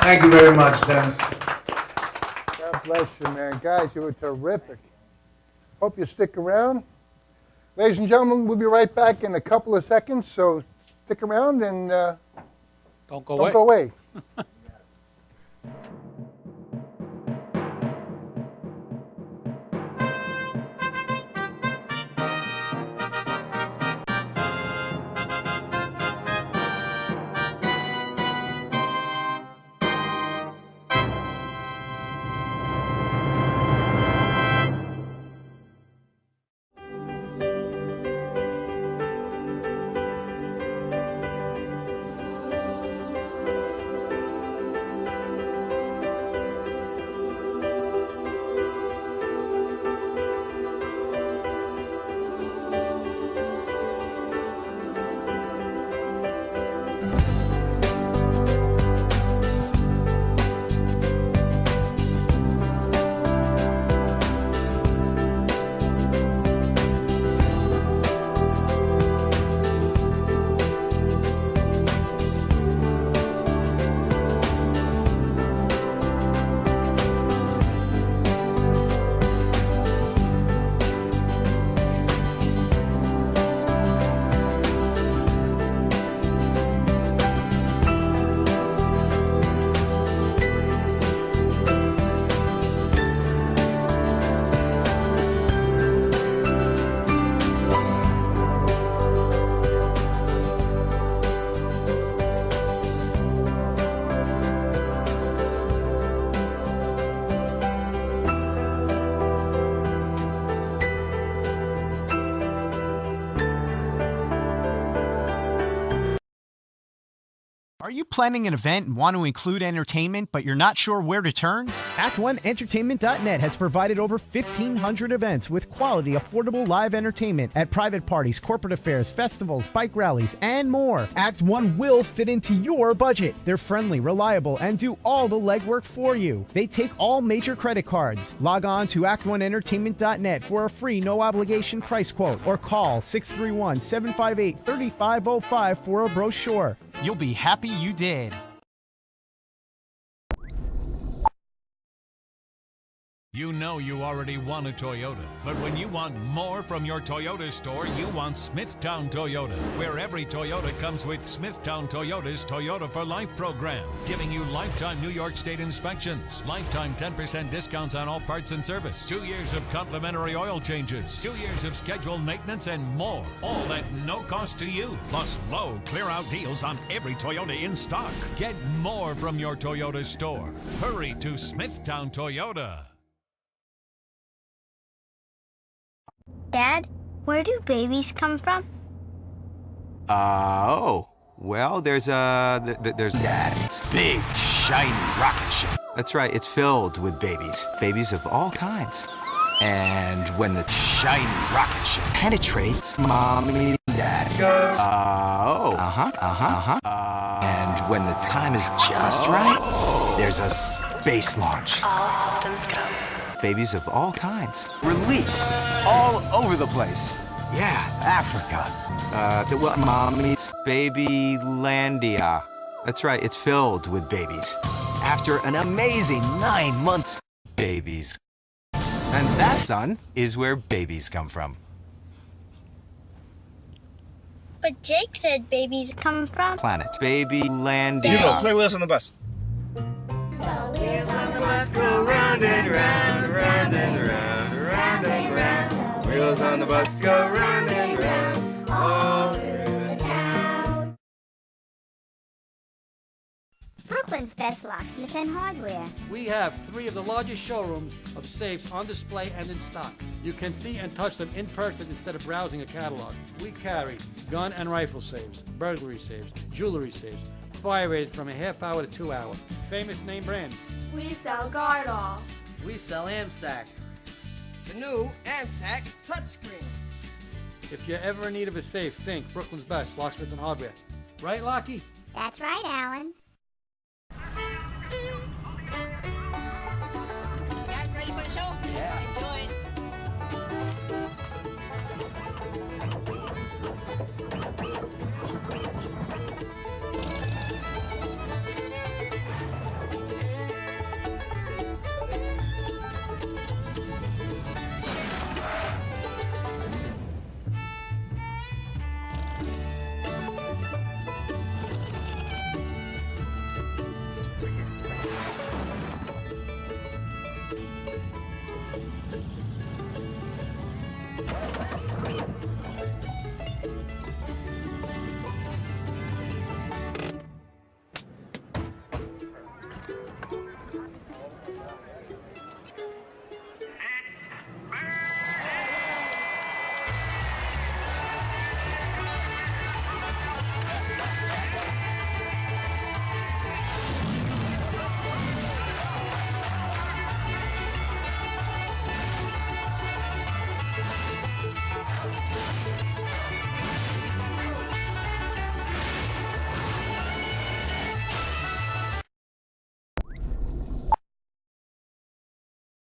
Thank you very much, Dennis. God bless you, man. Guys, you were terrific. Hope you stick around. Ladies and gentlemen, we'll be right back in a couple of seconds, so stick around and Don't go don't go away. Are you planning an event and want to include entertainment, but you're not sure where to turn? Act1Entertainment.net has provided over 1,500 events with quality, affordable live entertainment at private parties, corporate affairs, festivals, bike rallies, and more. Act One will fit into your budget. They're friendly, reliable, and do all the legwork for you. They take all major credit cards. Log on to Act1Entertainment.net for a free, no-obligation price quote, or call 631-758-3505 for a brochure. You'll be happy you did. You know you already want a Toyota, but when you want more from your Toyota store, you want Smithtown Toyota, where every Toyota comes with Smithtown Toyota's Toyota for Life program, giving you lifetime New York State inspections, lifetime 10% discounts on all parts and service, 2 years of complimentary oil changes, 2 years of scheduled maintenance, and more, all at no cost to you, plus low clear-out deals on every Toyota in stock. Get more from your Toyota store. Hurry to Smithtown Toyota. Dad, where do babies come from? Well, there's that big, shiny rocket ship. That's right, it's filled with babies of all kinds. And when the shiny rocket ship penetrates, Mommy and Dad goes, and when the time is just right, there's a space launch. All systems go. Babies of all kinds, released all over the place. Yeah, Africa. Mommy's Babylandia. That's right, it's filled with babies. After an amazing 9 months, babies. And that, son, is where babies come from. But Jake said babies come from Planet Babylandia. You go, play Wheels on the Bus. Wheels on the bus go round and round, round and round, round and round. Wheels on the bus go round and round, all through the town. Brooklyn's best locksmith and hardware. We have 3 of the largest showrooms of safes on display and in stock. You can see and touch them in person instead of browsing a catalog. We carry gun and rifle safes, burglary safes, jewelry safes, fire rated from a half hour to 2 hours. Famous name brands. We sell Gardol. We sell AMSAC. The new AMSAC touchscreen. If you're ever in need of a safe, think Brooklyn's best locksmith and hardware. Right, Lockie? That's right, Alan. Guys ready for the show? Yeah. Enjoy it.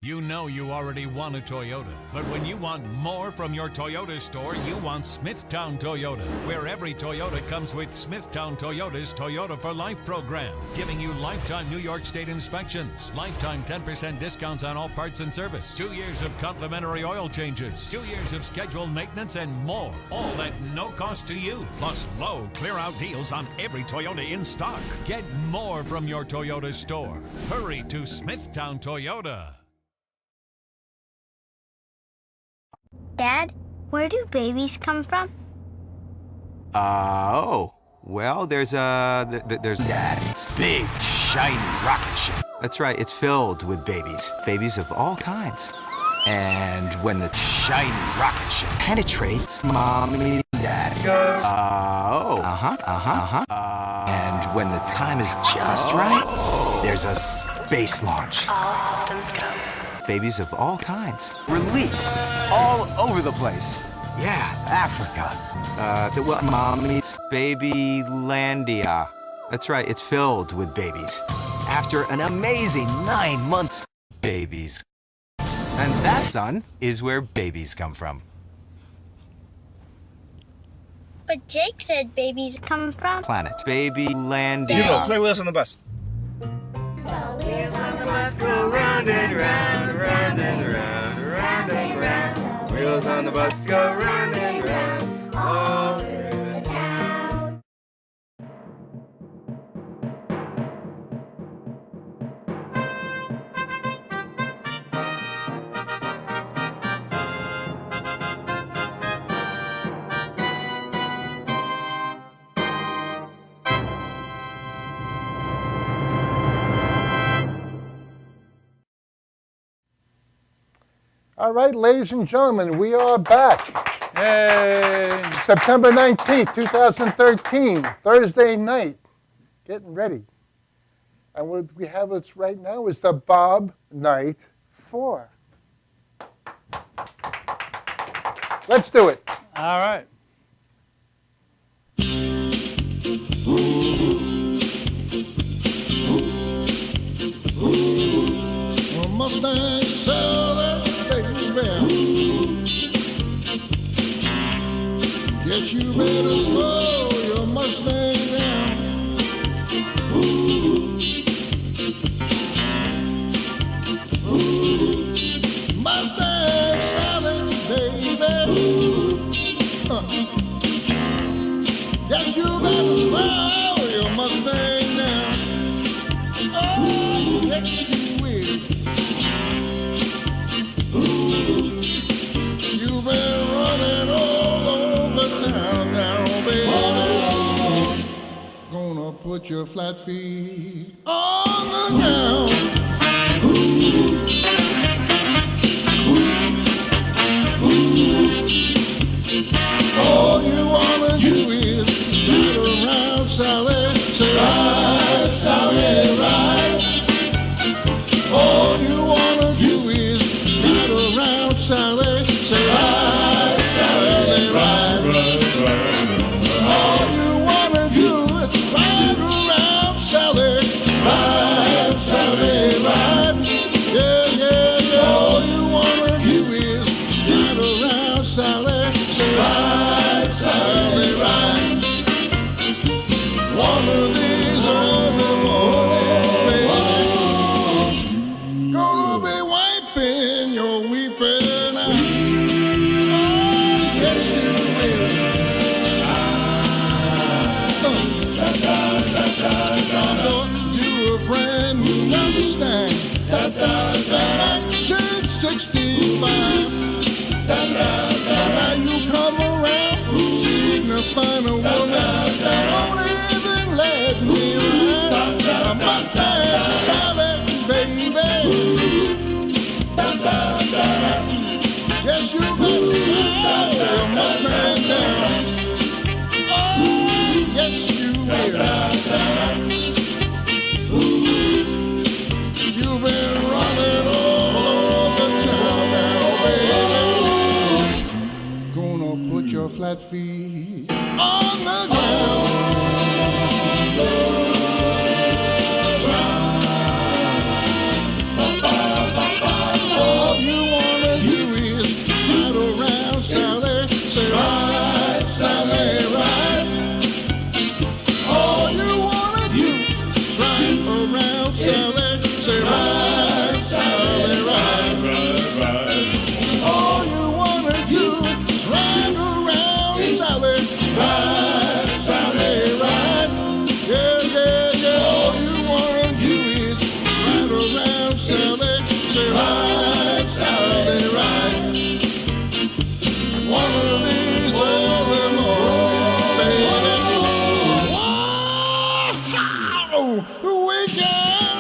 You know you already want a Toyota, but when you want more from your Toyota store, you want Smithtown Toyota, where every Toyota comes with Smithtown Toyota's Toyota for Life program, giving you lifetime New York State inspections, lifetime 10% discounts on all parts and service, 2 years of complimentary oil changes, 2 years of scheduled maintenance, and more, all at no cost to you. Plus low clear-out deals on every Toyota in stock. Get more from your Toyota store. Hurry to Smithtown Toyota. Dad, where do babies come from? Well, there's that big, shiny rocket ship. That's right, it's filled with babies of all kinds. And when the shiny rocket ship penetrates, Mommy, Dad goes, and when the time is just right, there's a space launch. All systems go. Babies of all kinds. Released all over the place. Yeah, Africa. Mommy's Babylandia. That's right, it's filled with babies. After an amazing 9 months, babies. And that, son, is where babies come from. But Jake said babies come from Planet Babylandia. You know, play with us on the bus. Wheels on the bus go round and round, round and round, round and round. Wheels on the bus go round and round, all through the town. All right, ladies and gentlemen, we are back. Yay! September 19th, 2013, Thursday night. Getting ready. And what we have us right now is the Bob Night 4. Let's do it. All right. Mustang Sally, baby. Guess you better slow your Mustang down. Mustang Sally, baby. Guess you better slow your Mustang down. Oh, yes you will. You've been running all over town now, baby. Gonna put your flat feet on the ground. All you wanna do is get around, Sally. Say, ride, Sally, ride. All you wanna do is get around, Sally. Say, ride, Sally, ride. All you wanna do is ride around, Sally. Ride, Sally, ride. Yeah, yeah, yeah. All you wanna do is get around, Sally. Say, ride, Sally, ride. One of these early mornings, baby, gonna be wiping your weeping eyes. Oh, yes, you will. You a brand new Mustang, 1965. Now you come around, signifying a woman, won't even let me ride. A Mustang Sally, baby. Guess you better slow your Mustang down. Oh, yes you will. You've been running all over town now, baby. Gonna put your flat feet on the ground. Sally, ride, ride, ride. All you wanna do is ride around, Sally, ride, Sally, ride. Yeah, yeah, yeah. All you wanna do is ride around, Sally, say ride, Sally, ride. One of these early mornings, baby. Wow, we can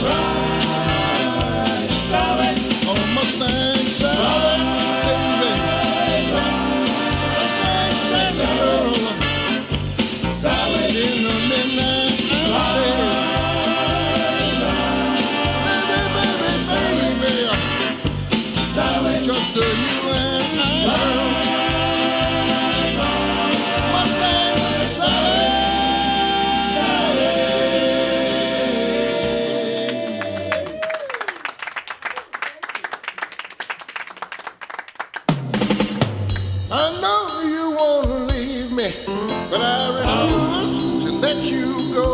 ride, Sally, on Mustang Sally, baby. Mustang Sally, girl, Sally in the midnight hour. Sally, just you and I, Mustang Sally, Sally. I know you wanna leave me, but I refuse to let you go.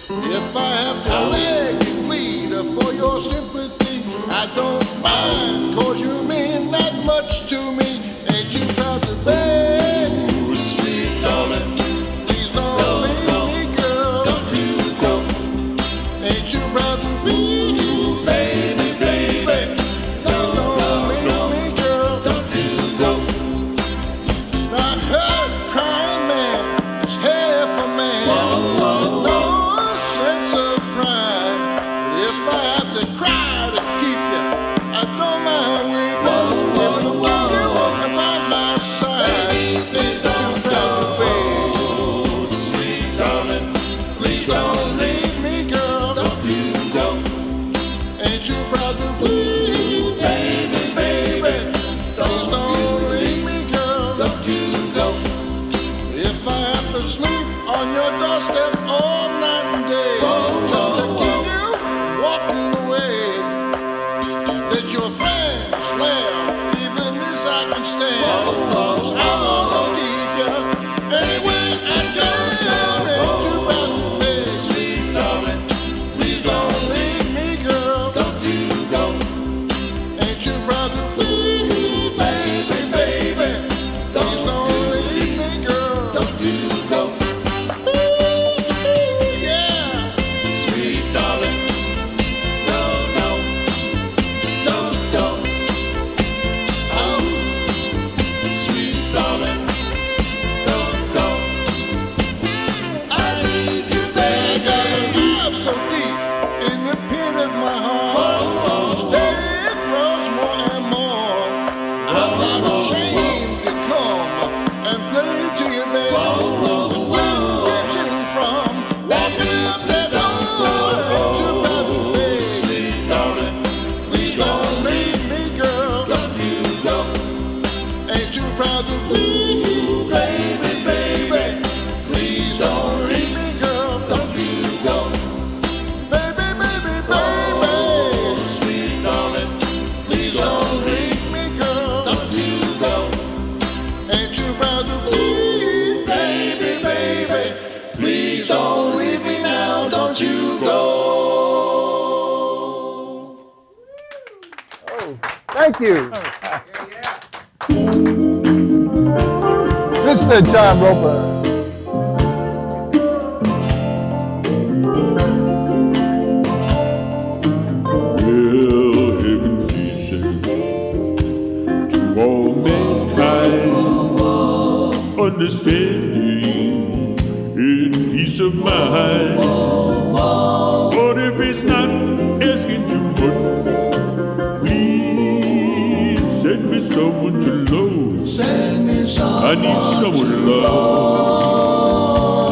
If I have to beg and plead for your sympathy, I don't mind, 'cause you mean that much to me. Ain't you proud to beg? Ooh, sweet darling, please don't leave me, girl. Don't you go. Ain't you proud to be? Baby, baby, please don't leave me, girl. Don't you go. I heard crying man is half a man. No sense of pride. If I have to cry to keep you, I don't mind weeping. If you keep you by my side, things that you proud to be. Sweet darling, please don't leave me, girl. Don't you go. Ain't you proud to be? Baby, baby, please don't leave me, girl. Don't you go. If I have to sleep on your doorstep all night and day, just to keep you walking away, let your friends laugh, even this I can stand. 'Cause I wanna keep you anyway I can. Ain't you proud to be? Sweet darling, please don't leave me, girl. Don't you go. Ain't you proud to be? Baby, baby, please don't leave me, girl. Don't you go. Yeah, sweet darling, no, no, don't go. Oh, sweet darling, don't go. I need you, baby. I got a love so deep in the pit of my heart. Each day it grows more and more. I'm not ashamed to come and play to you, baby. If we get you from walking out that door, ain't you proud to be? Sweet darling, please don't leave me, girl. Don't you go. Ain't you proud to be? Baby, baby, please don't leave me, girl. Don't you go. Baby, baby, baby, sweet darling, please don't leave me, girl. Don't you go. Ain't you proud to be? Baby, baby, please don't leave me now. Don't you go. Thank you. Mr. John Roper. Will heaven be sent to all mankind, understanding in peace of mind. But if it's not asking too much, please send me someone to love. Send me someone. I need someone to love.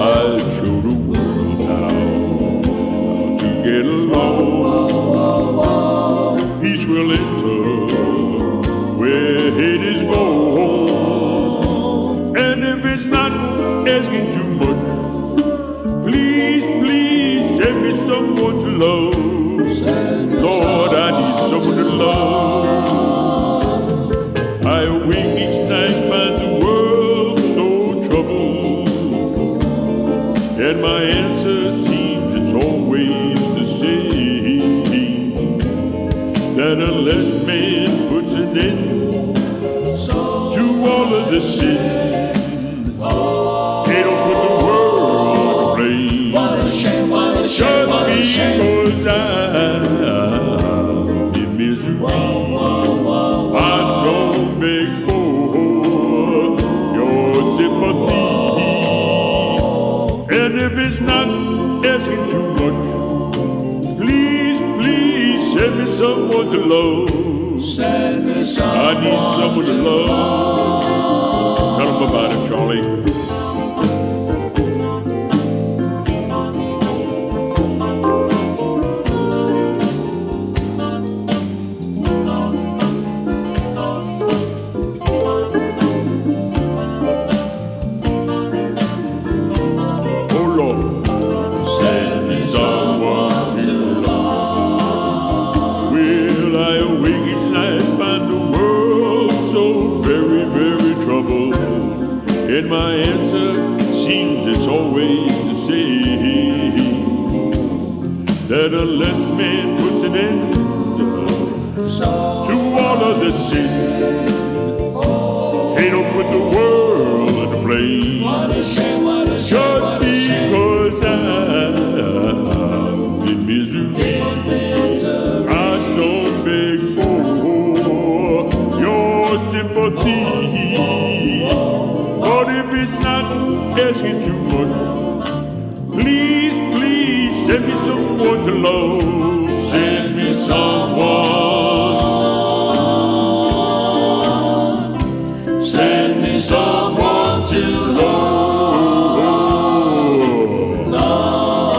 I'll show the world how to get along. Peace will enter where hate is gone. And if it's not asking too much, please, please send me someone to love. Lord, I need someone to love. I awake each night, find the world so troubled, and my answer seems always the same, that unless man puts an end to all of the sin, they don't put the world to blame. What a shame, what a shame, what a shame. Because I'm in misery, I don't beg for your sympathy. And if it's not asking too much, please, please send me someone to love. Send me I need someone to love. Tell them about it, Charlie. And my answer seems it's always the same, that unless man puts an end to all of the sin, they don't put the world in the flame. What a shame, what a shame, just what a shame. Because I'm in misery, I don't beg for your sympathy. But if it's not asking too much, please, please send me someone to love. Send me someone. Send me someone to love. Love,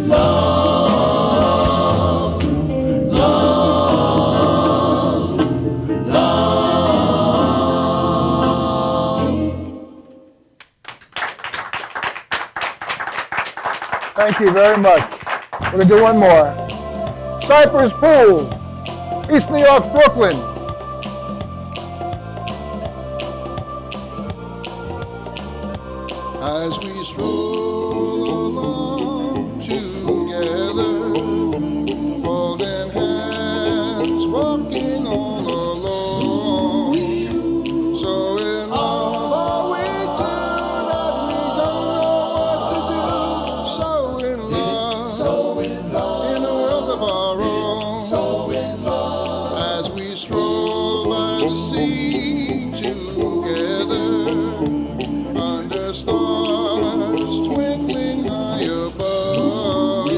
love, love, love. Thank you very much. We're going to do one more. Cypress Pool, East New York, Brooklyn. As we stroll along together, holding hands, walking all alone. So in love are we two that we don't know what to do. So in love, in a world of our own. So in love, as we stroll by the sea together, under stars twinkling high above.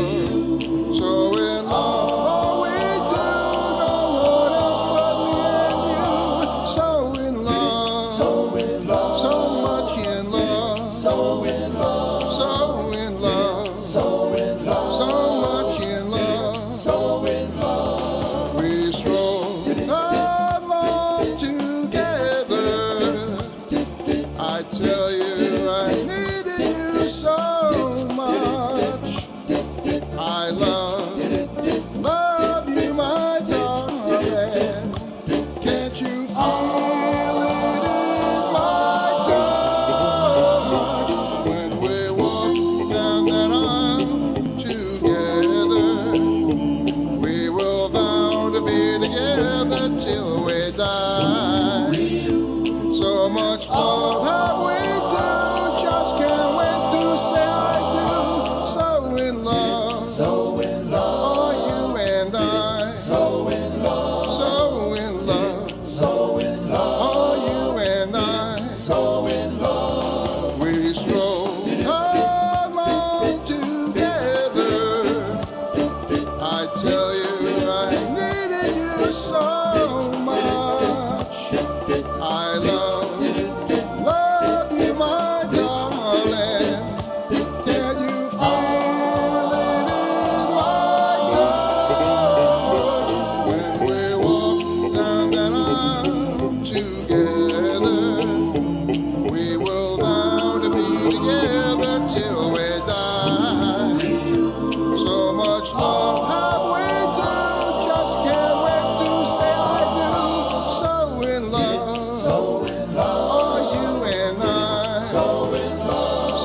So in love are we two, no one else but me and you. So in love, so much in love, so in love, so in love, so much in love, so in love. We stroll along together. I tell you, I needed you so much. I love you, my darling. Can't you feel it in my touch? When we walk down that aisle together, we will vow to be together till we die. So much love have we do, just can't wait to say I do. So in love, are you and I. So in love, are you and I. So in love, we stroll along together. I tell you, I needed you so much. I love you, my darling. Can you feel it in my touch? When we walk down that aisle together, we will vow to be together till we die. So much love have we do, just can't wait to say I do. So in love, are you and I. So in love,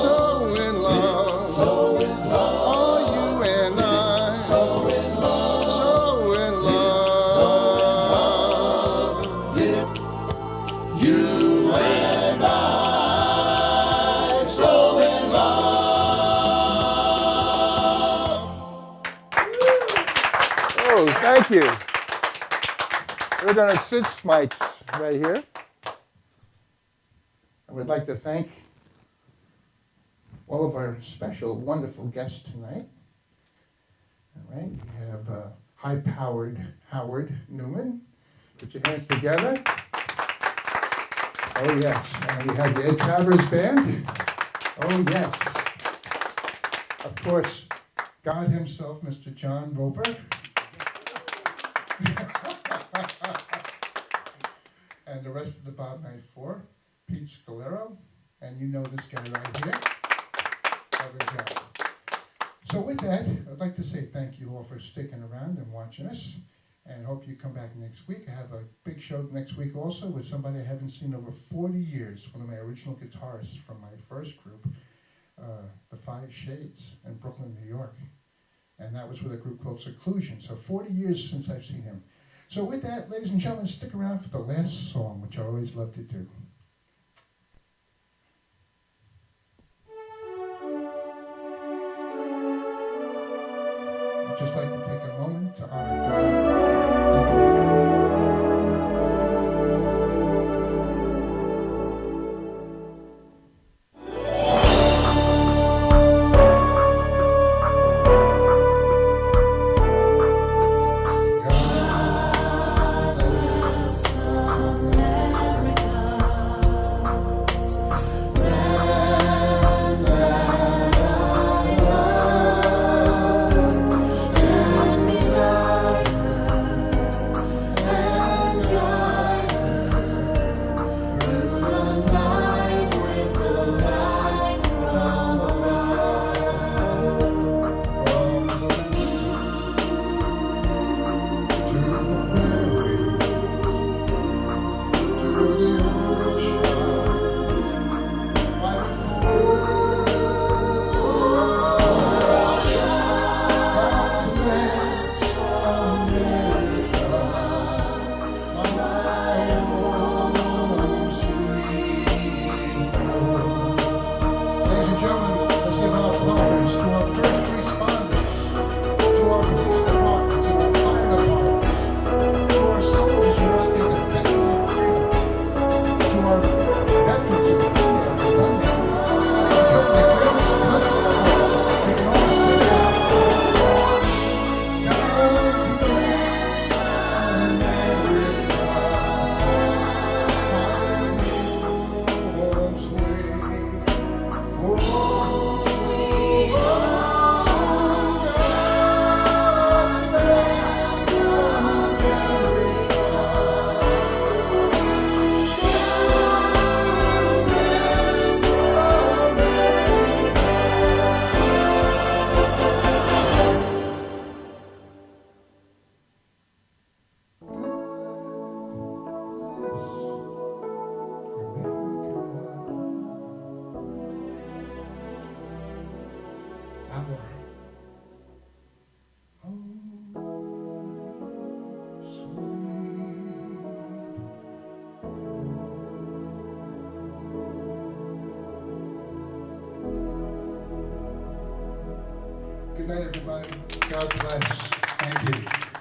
so in love. Oh, thank you. We're going to switch mics right here. I would like to thank all of our special, wonderful guests tonight. All right, we have high-powered Howard Newman. Put your hands together. Oh, yes. And we have the Travers Band. Oh, yes. Of course, God himself, Mr. John Roper. And the rest of the Bob Night Four, Pete Scalero, and you know this guy right here. There we go. So with that, I'd like to say thank you all for sticking around and watching us, and hope you come back next week. I have a big show next week also with somebody I haven't seen over 40 years, one of my original guitarists from my first group, the Five Shades in Brooklyn, New York. And that was with a group called Seclusion. So 40 years since I've seen him. So with that, ladies and gentlemen, stick around for the last song, which I always love to do. I'd just like to take a moment to honor God. Good night, everybody. God bless. Thank you.